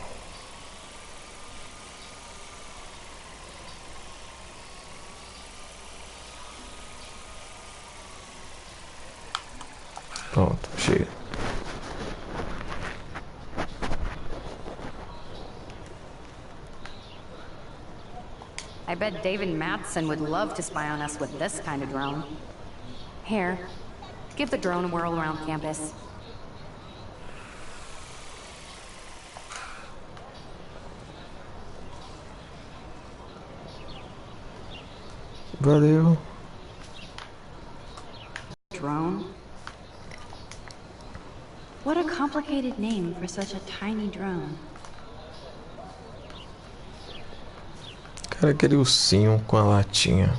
Pronto, chega. I bet David Madsen would love to spy on us with this kind of drone. Here, give the drone a whirl around campus. Valeu. Drone? What a complicated name for such a tiny drone. Cara, aquele ursinho com a latinha.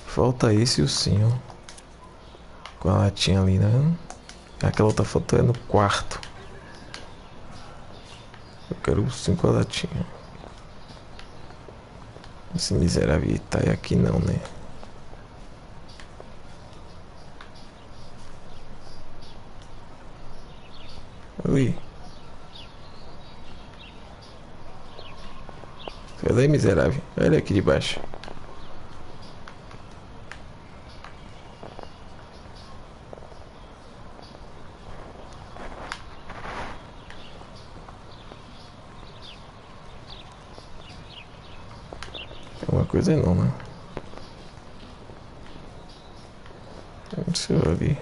Falta esse ursinho com a latinha ali, né? Aquela outra foto é no quarto. Eu quero o ursinho com a latinha. Esse miserável tá aqui não, né? Oi. Cadê, miserável? Olha aqui de baixo. É uma coisa não, né? Deixa eu ver.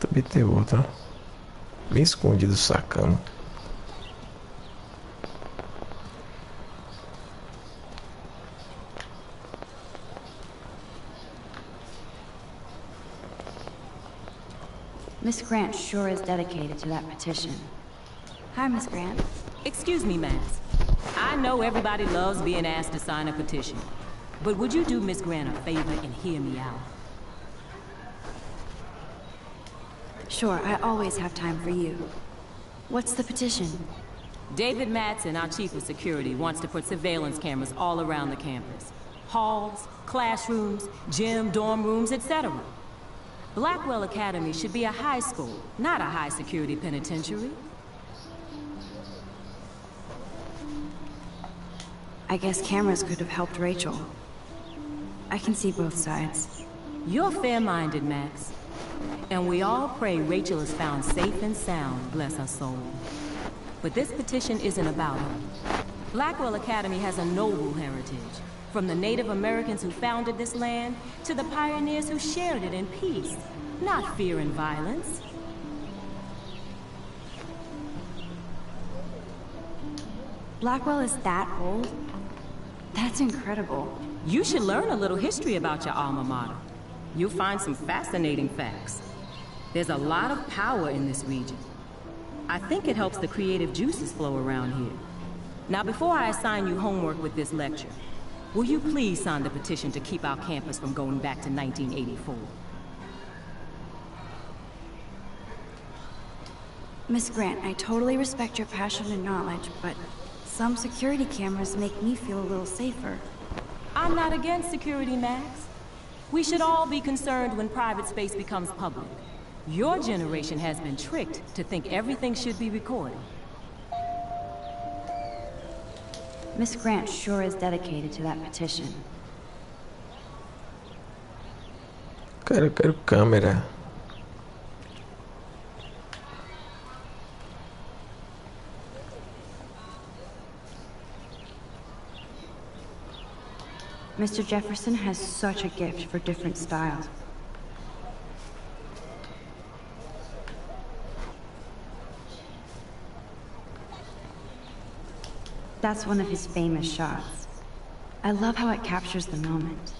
Também tem outra. Bem escondido, sacando. Miss Grant sure is dedicated to that petition. Hi, Miss Grant. Excuse me, Max. I know everybody loves being asked to sign a petition. But would you do Miss Grant a favor and hear me out? Sure, I always have time for you. What's the petition? David Madsen, our chief of security, wants to put surveillance cameras all around the campus. Halls, classrooms, gym, dorm rooms, etc. Blackwell Academy should be a high school, not a high-security penitentiary. I guess cameras could have helped Rachel. I can see both sides. You're fair-minded, Max. And we all pray Rachel is found safe and sound, bless her soul. But this petition isn't about her. Blackwell Academy has a noble heritage, from the Native Americans who founded this land to the pioneers who shared it in peace, not fear and violence. Blackwell is that old? That's incredible. You should learn a little history about your alma mater. You'll find some fascinating facts. There's a lot of power in this region. I think it helps the creative juices flow around here. Now, before I assign you homework with this lecture, will you please sign the petition to keep our campus from going back to 1984? Miss Grant, I totally respect your passion and knowledge, but some security cameras make me feel a little safer. I'm not against security, Max. We should all be concerned when private space becomes public. Your generation has been tricked to think everything should be recorded. Miss Grant sure is dedicated to that petition. Cara, eu quero câmera. Mr. Jefferson has such a gift for different styles. That's one of his famous shots. I love how it captures the moment.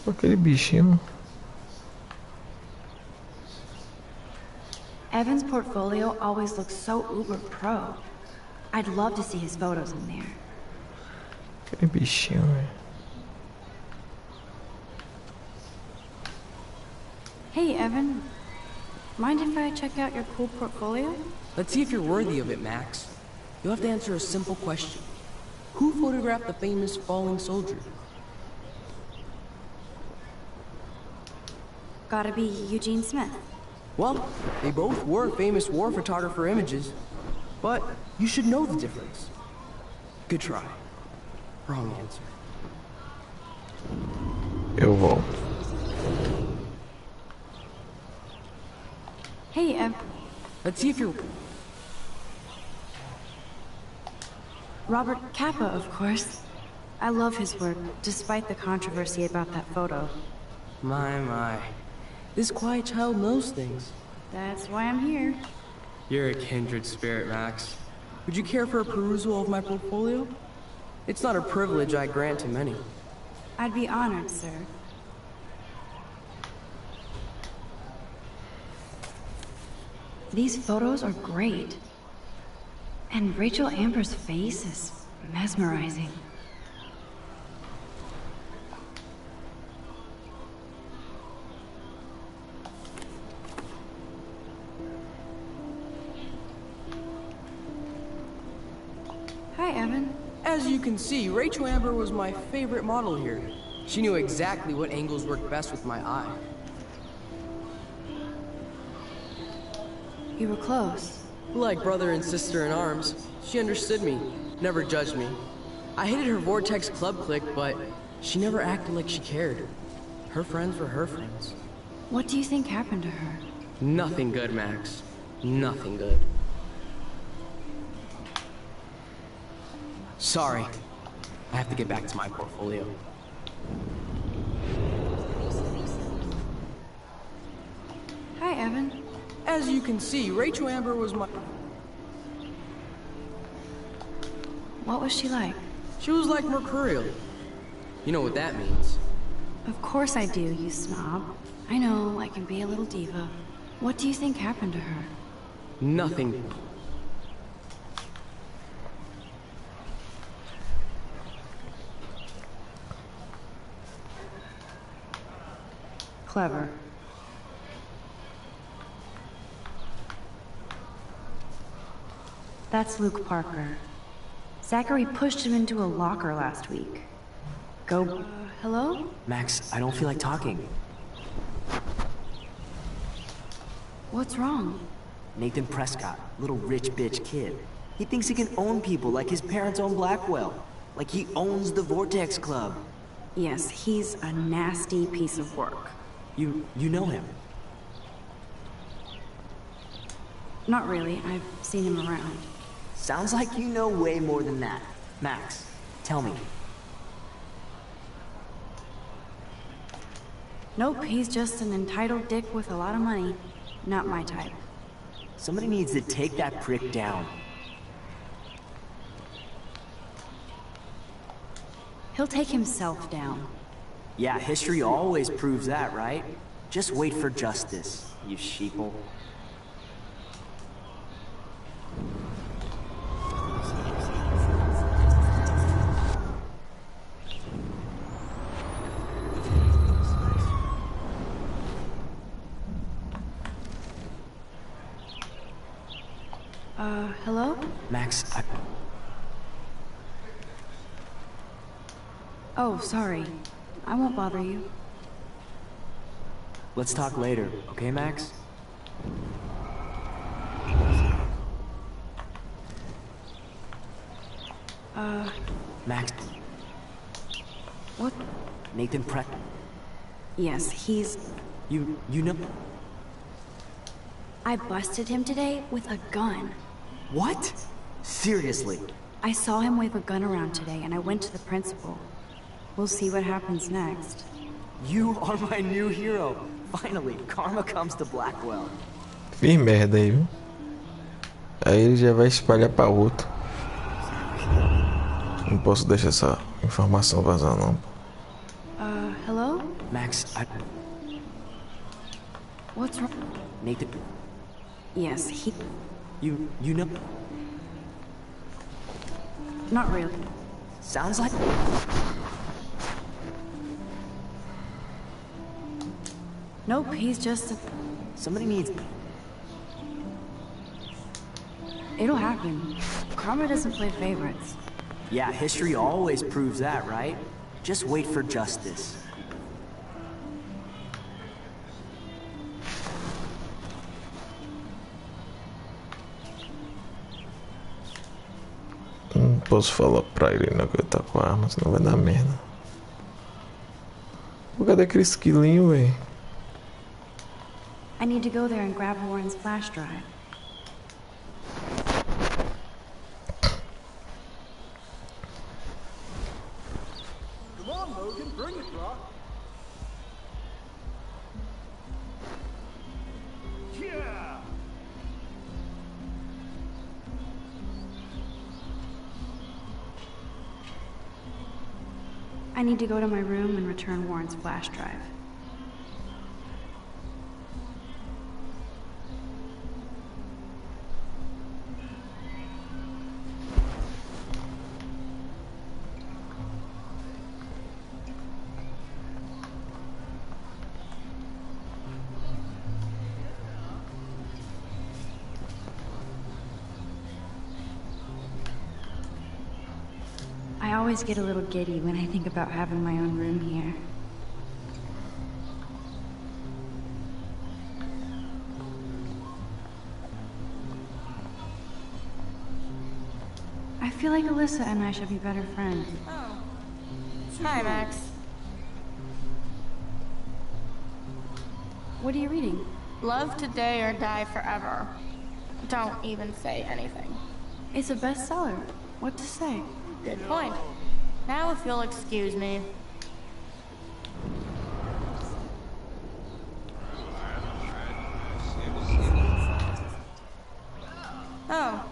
Aquele bichinho. Evan's portfolio always looks so uber pro. I'd love to see his photos in there. Aquele bichinho, velho. Hey, Evan. Mind if I check out your cool portfolio? Let's see if you're worthy of it, Max. You'll have to answer a simple question. Who photographed the famous falling soldier? Gotta be Eugene Smith. Well, they both were famous war photographer images, but you should know the difference. Good try. Wrong answer. Eu vou. Hey, let's see if you're... Robert Capa, of course. I love his work, despite the controversy about that photo. My. This quiet child knows things. That's why I'm here. You're a kindred spirit, Max. Would you care for a perusal of my portfolio? It's not a privilege I grant to many. I'd be honored, sir. These photos are great. And Rachel Amber's face is mesmerizing. Hi, Evan. As you can see, Rachel Amber was my favorite model here. She knew exactly what angles worked best with my eye. You were close. Like brother and sister in arms. She understood me, never judged me. I hated her Vortex Club clique, but she never acted like she cared. Her friends were her friends. What do you think happened to her? Nothing good, Max. Nothing good. Sorry. I have to get back to my portfolio. Hi, Evan. As you can see, Rachel Amber was my... What was she like? She was like mercurial. You know what that means. Of course I do, you snob. I know, I can be a little diva. What do you think happened to her? Nothing. Clever. That's Luke Parker. Zachary pushed him into a locker last week. Go... hello? Max, I don't feel like talking. What's wrong? Nathan Prescott, little rich bitch kid. He thinks he can own people like his parents own Blackwell. Like he owns the Vortex Club. Yes, he's a nasty piece of work. You know him? Not really. I've seen him around. Sounds like you know way more than that. Max, tell me. Nope, he's just an entitled dick with a lot of money. Not my type. Somebody needs to take that prick down. He'll take himself down. Yeah, history always proves that, right? Just wait for justice, you sheeple. Hello? Max, Oh, sorry. I won't bother you. let's talk later, okay, Max? Max. What? Nathan Yes, he's... You know... I busted him today with a gun. What? Seriously? I saw him wave a gun around today, and I went to the principal. We'll see what happens next. You are my new hero. Finally, karma comes to Blackwell. Fiz merda aí, viu? Aí ele já vai espalhar pra outro. Não posso deixar essa informação vazar, não. Hello? Max, What's wrong? Nathan... Yes, he... You know... Not really. Sounds like... Nope, he's just... Somebody needs... It'll happen. Karma doesn't play favorites. Yeah, history always proves that, right? Just wait for justice. Não posso falar pra ele não que ele tá com a arma, senão vai dar merda. Pô, cadê aquele esquilinho, véi? I need to go there and grab Warren's flash drive. Come on, Logan, bring it, bro. Yeah. I need to go to my room and return Warren's flash drive. I always get a little giddy when I think about having my own room here. I feel like Alyssa and I should be better friends. Oh. Hi, Max. What are you reading? Love Today or Die Forever. Don't even say anything. It's a bestseller. What to say? Good point. Now if you'll excuse me. Oh.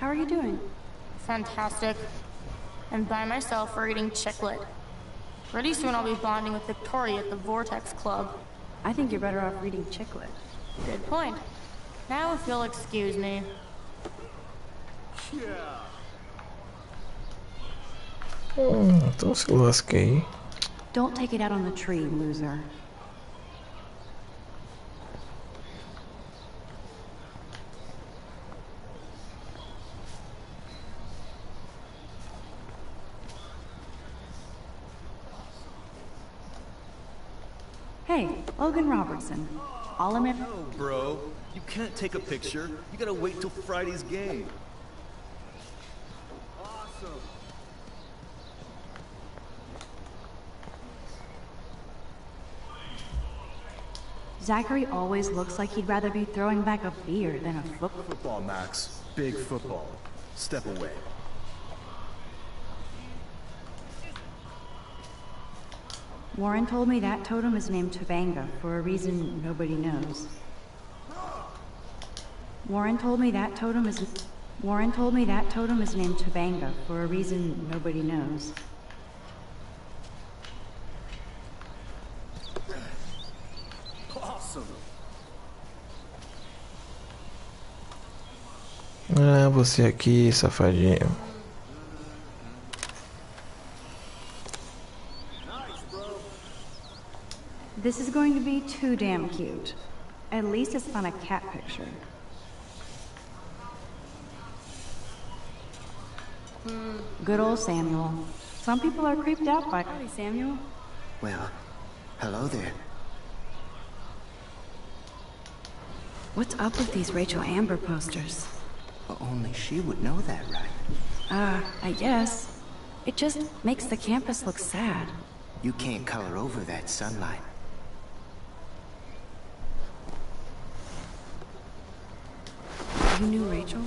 How are you doing? Fantastic. I'm by myself reading chick lit. Pretty soon I'll be bonding with Victoria at the Vortex Club. I think you're better off reading chick lit. Good point. Now if you'll excuse me. Yeah. Então se lasquei. Don't take it out on the tree, loser. Hey, Logan Robertson. All-American. No, bro. You can't take a picture. You gotta wait till Friday's game. Awesome. Zachary always looks like he'd rather be throwing back a beer than a football. Football, Max. Big football. Step away. Warren told me that totem is named Tobanga for a reason nobody knows. Warren told me that totem is named Tobanga for a reason nobody knows. Ah, você aqui, safadinho. This is going to be too damn cute. At least it's not a cat picture. Good old Samuel. Some people are creeped out by Samuel. Well, hello there. What's up with these Rachel Amber posters? Only she would know that, right? I guess. It just makes the campus look sad. You can't color over that sunlight. You knew Rachel?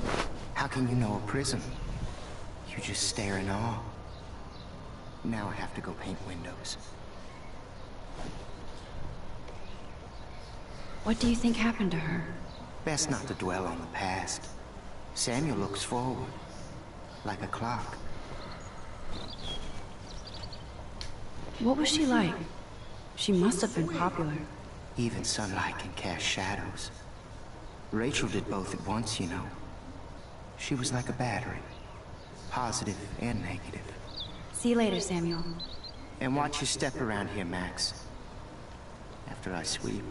How can you know a prism? You just stare in awe. Now I have to go paint windows. What do you think happened to her? Best not to dwell on the past. Samuel looks forward, like a clock. What was she like? She must have been popular. Even sunlight can cast shadows. Rachel did both at once, you know. She was like a battery. Positive and negative. See you later, Samuel. And watch your step around here, Max. After I sweep,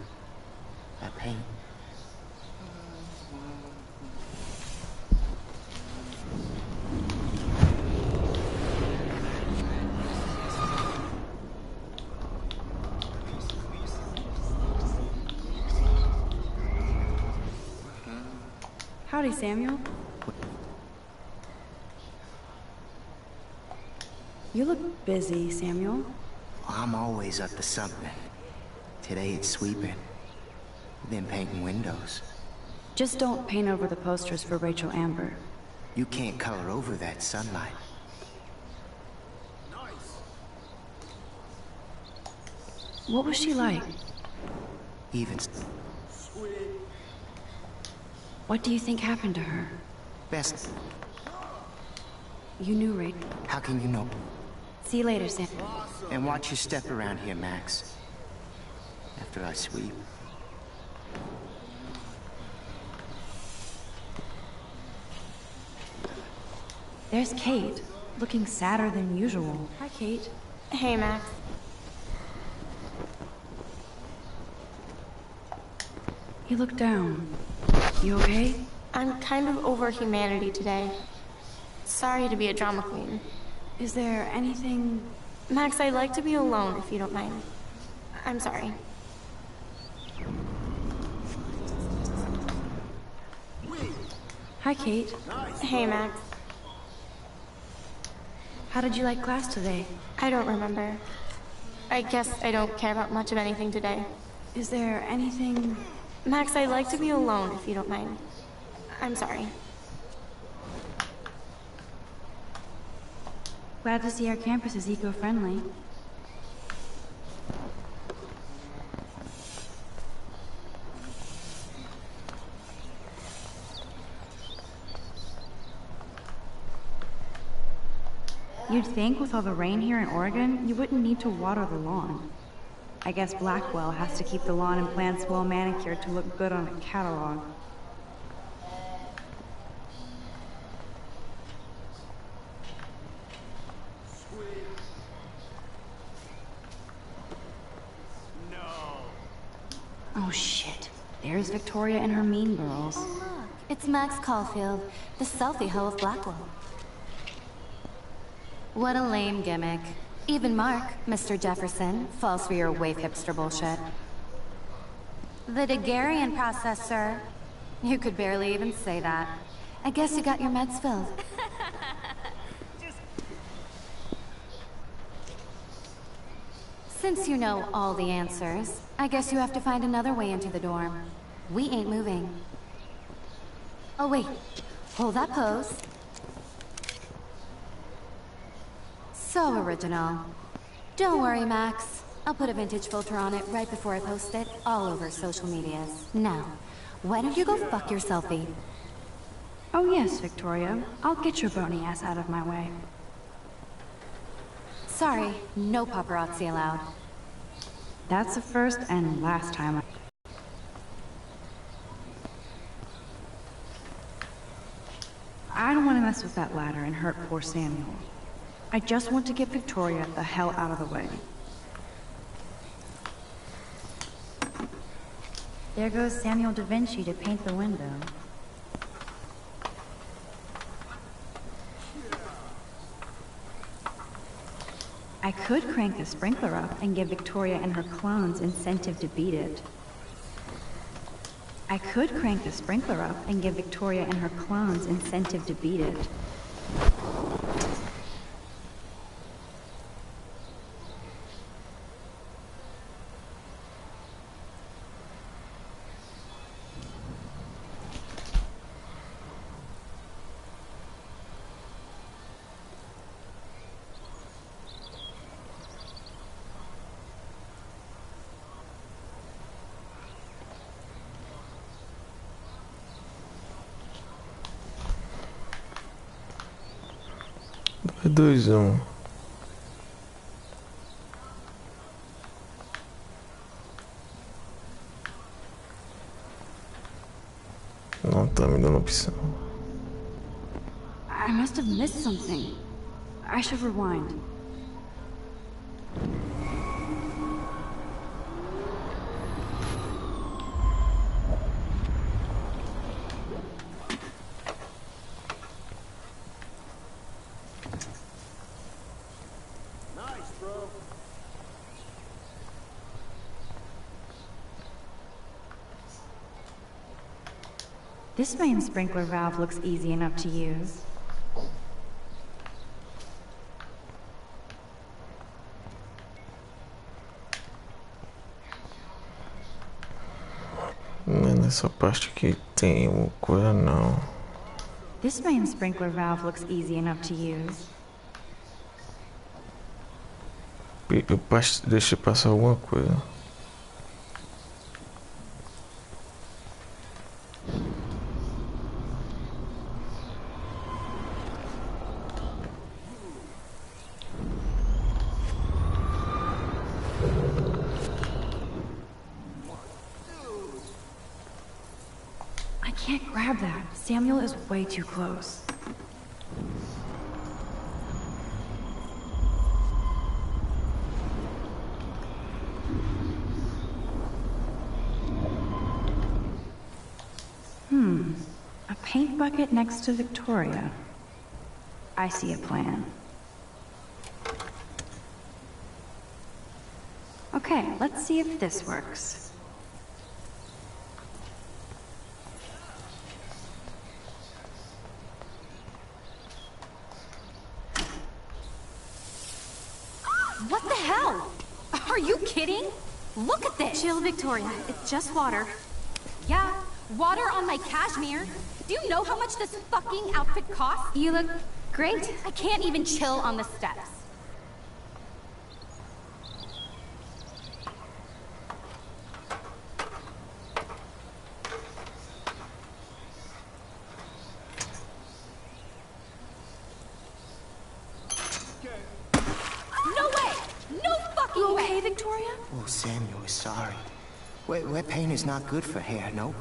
I paint. Howdy, Samuel. You look busy, Samuel. I'm always up to something. Today it's sweeping, then painting windows. Just don't paint over the posters for Rachel Amber. You can't color over that sunlight. What was she like? Even... What do you think happened to her? Best... You knew Rachel. How can you know? See you later, Sam. And watch your step around here, Max. After I sweep. There's Kate, looking sadder than usual. Hi, Kate. Hey, Max. You look down. You okay? I'm kind of over humanity today. Sorry to be a drama queen. Is there anything... Max, I'd like to be alone if you don't mind. I'm sorry. Hi, Kate. Hey, Max. How did you like class today? I don't remember. I guess I don't care about much of anything today. Is there anything... Max, I'd like to be alone if you don't mind. I'm sorry. Glad to see our campus is eco-friendly. You'd think with all the rain here in Oregon, you wouldn't need to water the lawn. I guess Blackwell has to keep the lawn and plants well manicured to look good on a catalog. Oh shit. There's Victoria and her mean girls. Oh look, it's Max Caulfield, the selfie hoe of Blackwell. What a lame gimmick. Even Mark, Mr. Jefferson, falls for your wave hipster bullshit. The Daguerrean process, sir. You could barely even say that. I guess you got your meds filled. Since you know all the answers, I guess you have to find another way into the dorm. We ain't moving. Oh wait, hold that pose. So original. Don't worry, Max. I'll put a vintage filter on it right before I post it all over social medias. Now, why don't you go fuck your selfie? Oh yes, Victoria. I'll get your bony ass out of my way. Sorry, no paparazzi allowed. That's the first and last time I don't want to mess with that ladder and hurt poor Samuel. I just want to get Victoria the hell out of the way. There goes Samuel da Vinci to paint the window. I could crank the sprinkler up and give Victoria and her clones incentive to beat it. I could crank the sprinkler up and give Victoria and her clones incentive to beat it. Dois, um. Não tá me dando opção. I must have missed something. I should rewind. This main sprinkler valve looks easy enough to use. Nessa parte aqui tem uma coisa não. This main sprinkler valve looks easy enough to use. Deixa eu passar alguma coisa. I can't grab that. Samuel is way too close. A paint bucket next to Victoria. I see a plan. Okay, let's see if this works. What the hell? Are you kidding? Look at this! Chill, Victoria. It's just water. Yeah, water on my cashmere. Do you know how much this fucking outfit costs? You look great. I can't even chill on the steps. No way! No fucking way! Okay, Victoria? Oh, Samuel is sorry. Wet paint is not good for hair, no?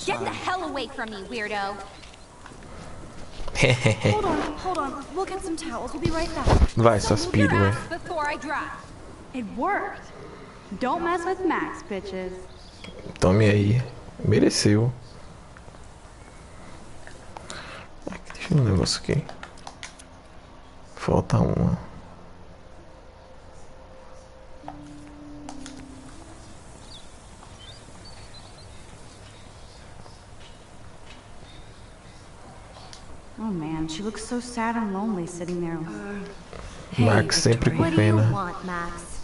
Get the hell away from me, weirdo! Hold on. We'll get some towels. We'll be right back. Vai, só speed, ué. Before I drop. It worked. Don't mess with Max, bitches. Tome aí. Mereceu. Deixa eu ver um negócio aqui. Falta uma. Oh man, she looks so sad and lonely sitting there. Max sempre com What do you pena. want, Max?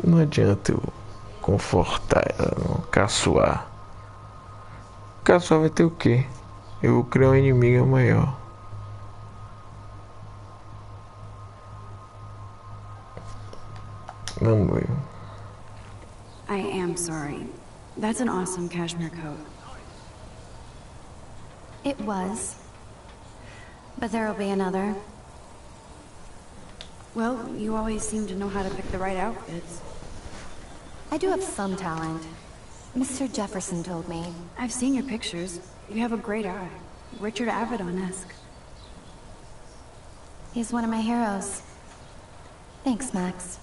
Não adianta eu confortar ela, não. Caçoar. Caçoar vai ter o quê? Eu vou criar uma inimiga maior. Vamos ver. I am sorry. That's an awesome cashmere coat. It was. But there'll be another. Well, you always seem to know how to pick the right outfits. I do have some talent. Mr. Jefferson told me. I've seen your pictures. You have a great eye. Richard Avedon-esque. He's one of my heroes. Thanks, Max.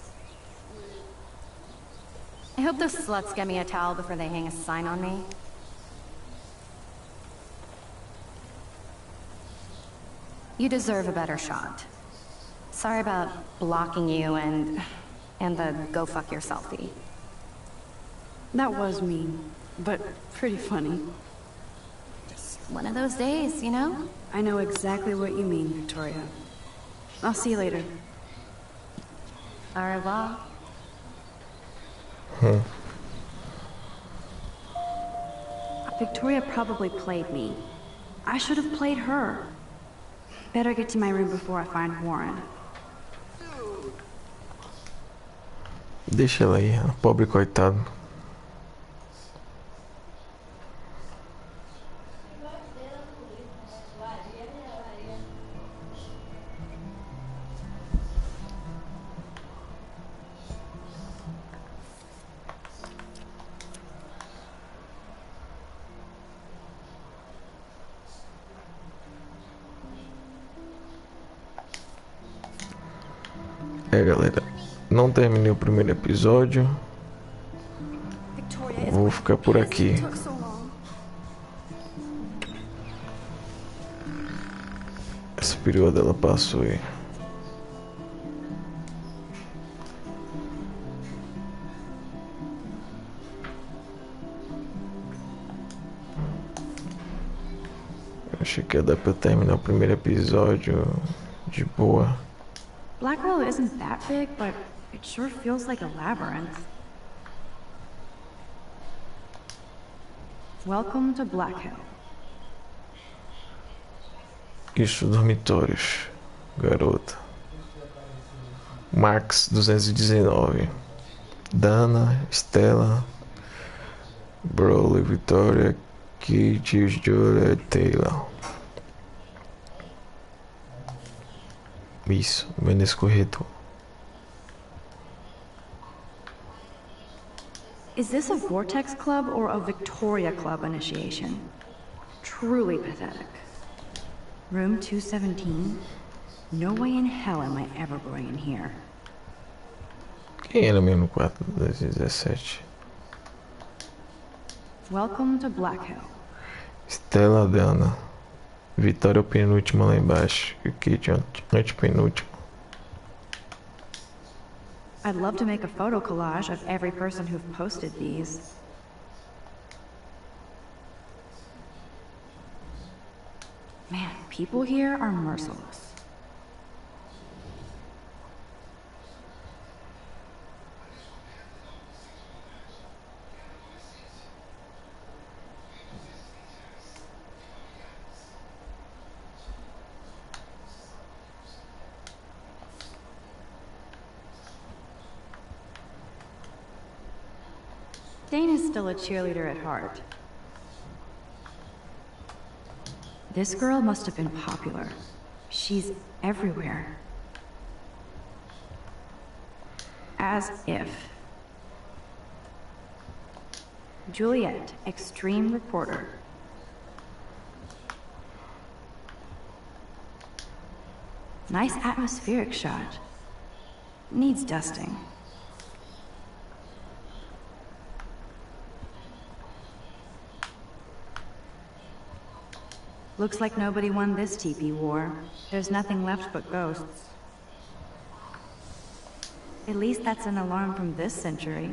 I hope those sluts get me a towel before they hang a sign on me. You deserve a better shot. Sorry about blocking you and the go fuck yourselfie. That was mean, but pretty funny. One of those days, you know? I know exactly what you mean, Victoria. I'll see you later. Au revoir. Victoria probably played me. I should have played her. Better get to my room before I find Warren. Deixa ela aí, a pobre coitada. Galera, não terminei o primeiro episódio. Vou ficar por aqui. Essa perua dela passou aí. Achei que ia dar pra eu terminar o primeiro episódio de boa. Blackwell isn't that big, but it sure feels like a labyrinth. Welcome to Black Hill. Isso, dormitórios, garota. Max 219. Dana, Stella, Broly, Victoria, Kate, Julia, Taylor. Isso, vai nesse corredor. Is this a Vortex Club or a Victoria Club initiation? Truly pathetic. Room 217? No way in hell am I ever going in here. Quem era mesmo no quarto do 217? Welcome to Black Hill. Stella, Dana. Vitória é o penúltimo lá embaixo. E o Kate é o antepenúltimo. I'd love to make a photo collage of every person who've posted these. Man, people here are merciless. Dane is still a cheerleader at heart. This girl must have been popular. She's everywhere. As if. Juliet, extreme reporter. Nice atmospheric shot. Needs dusting. Looks like nobody won this TP war. There's nothing left but ghosts. At least that's an alarm from this century.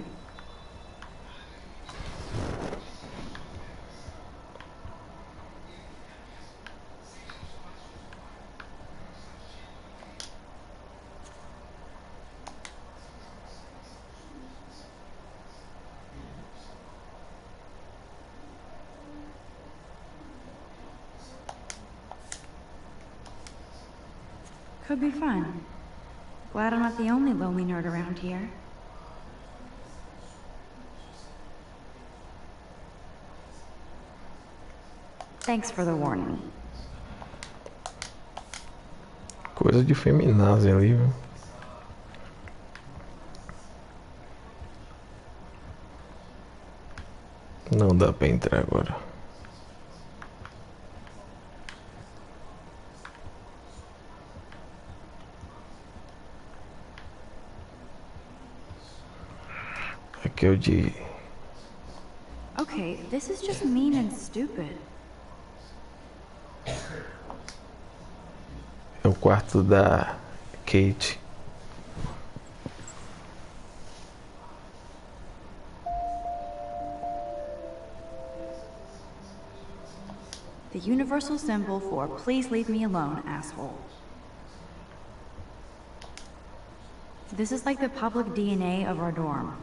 Could be fun. Glad I'm not the only lonely nerd around here. Thanks for the warning. Coisa de feminazes ali, viu? Não dá pra entrar agora. Aqui é o de... Okay, this is just mean and stupid. É o quarto da Kate. The universal symbol for please leave me alone, asshole. This is like the public DNA of our dorm.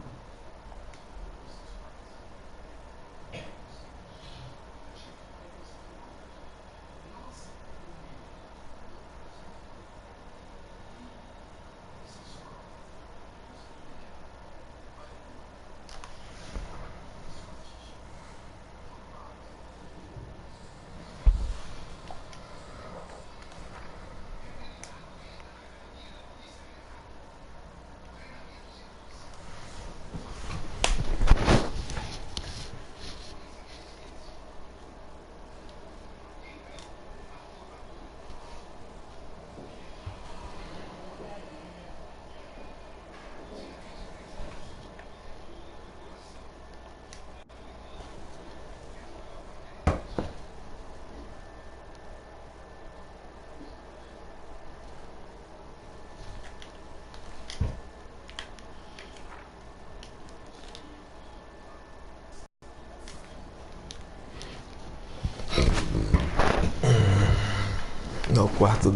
No quarto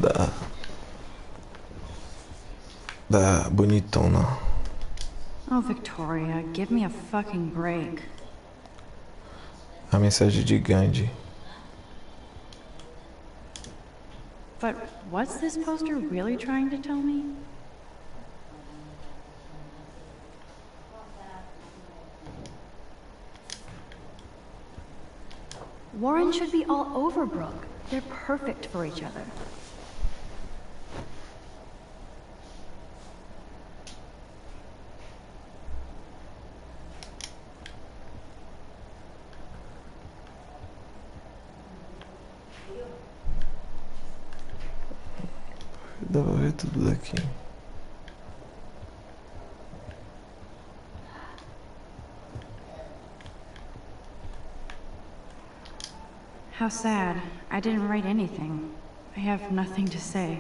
da bonitona. Oh, Victoria, give me a fucking break. A mensagem de Gandhi. But what's this poster really trying to tell me? Warren should be all over Brooke. They're perfect for each other. Dá pra ver tudo daqui. How sad. I didn't write anything. I have nothing to say.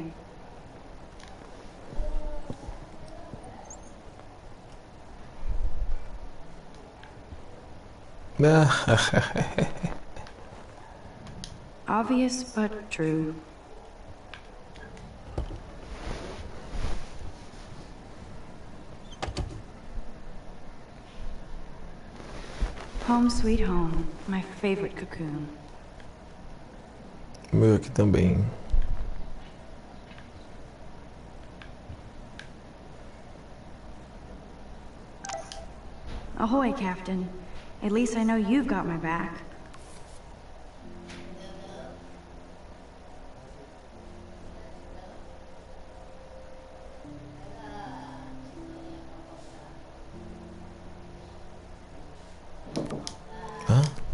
Obvious but true. Home sweet home, my favorite cocoon. O meu aqui também. Ahoy, Captain. At least I know you've got my back.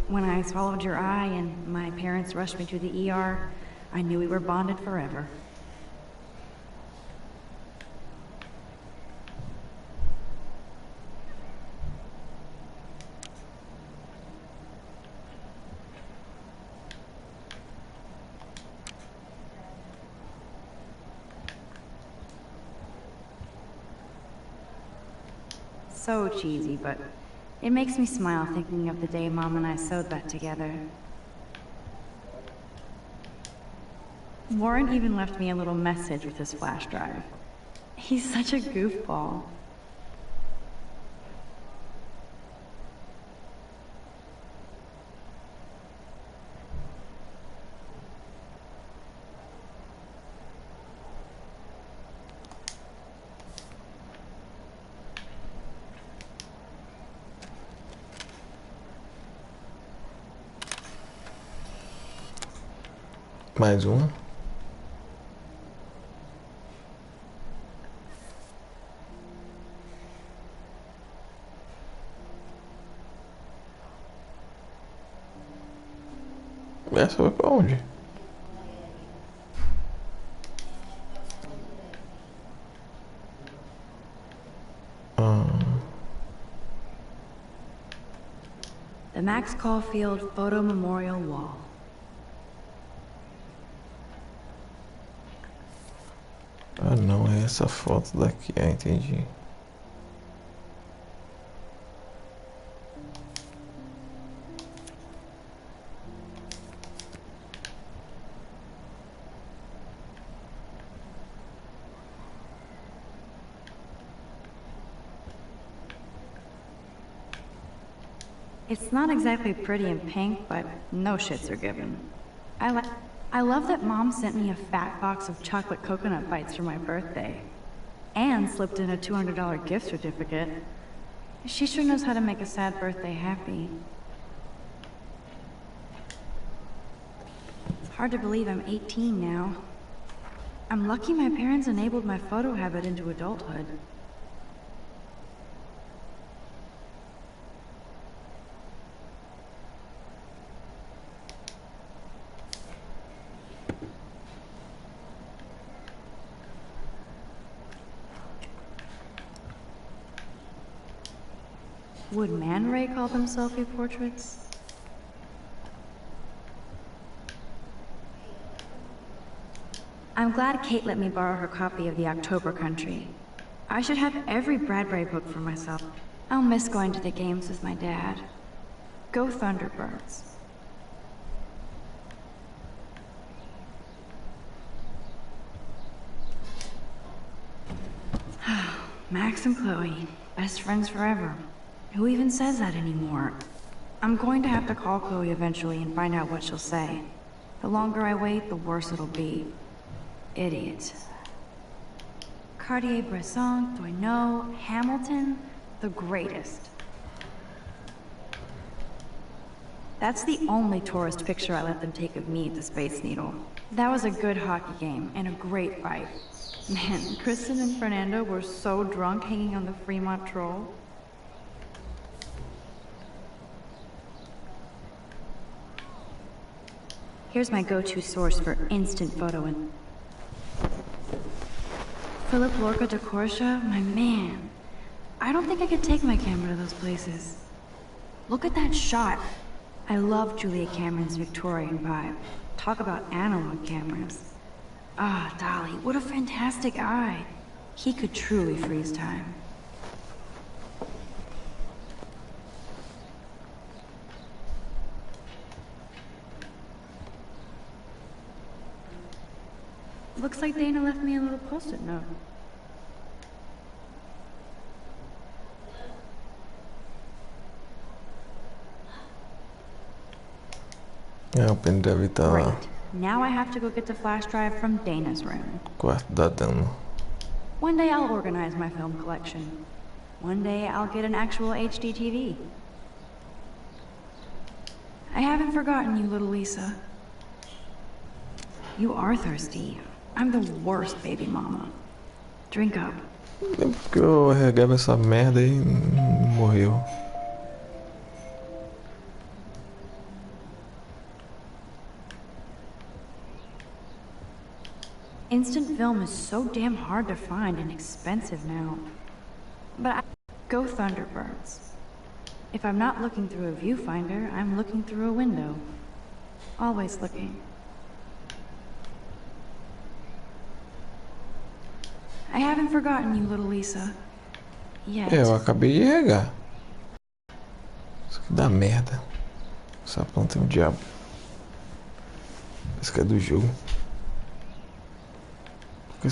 When I swallowed your eye and my parents rushed me to the ER, I knew we were bonded forever. So cheesy, but it makes me smile thinking of the day Mom and I sewed that together. Warren even left me a little message with his flash drive. He's such a goofball. Mais uma. Essa foi pra onde? The Max Caulfield Photo Memorial Wall. Ah, não, é essa foto daqui. Ah, entendi. It's not exactly pretty in pink, but no shits are given. I love that Mom sent me a fat box of chocolate coconut bites for my birthday. And slipped in a $200 gift certificate. She sure knows how to make a sad birthday happy. It's hard to believe I'm 18 now. I'm lucky my parents enabled my photo habit into adulthood. Would Man Ray call them selfie portraits? I'm glad Kate let me borrow her copy of The October Country. I should have every Bradbury book for myself. I'll miss going to the games with my dad. Go Thunderbirds. Max and Chloe, best friends forever. Who even says that anymore? I'm going to have to call Chloe eventually and find out what she'll say. The longer I wait, the worse it'll be. Idiot. Cartier-Bresson, Doisneau, Hamilton, the greatest. That's the only tourist picture I let them take of me at the Space Needle. That was a good hockey game and a great fight. Man, Kristen and Fernando were so drunk hanging on the Fremont Troll. Here's my go-to source for instant photoing. Philip Lorca de Corsia, my man. I don't think I could take my camera to those places. Look at that shot. I love Julia Cameron's Victorian vibe. Talk about analog cameras. Ah, Dolly, what a fantastic eye. He could truly freeze time. Looks like Dana left me a little post-it note. É, o pendrive tá lá. Great. Now I have to go get the flash drive from Dana's room. Quarto da Dana. One day I'll organize my film collection. One day I'll get an actual HD TV. I haven't forgotten you, little Lisa. You are thirsty. I'm the worst baby mama. Drink up. Porque eu regava essa merda e morreu. Instant film is so damn hard to find and expensive now. But I go Thunderbirds. If I'm not looking through a viewfinder, I'm looking through a window. Always looking. I haven't forgotten you, little Lisa. Yet. É, eu acabei de regar. Isso aqui dá merda. Essa planta é um diabo. Isso aqui é do jogo.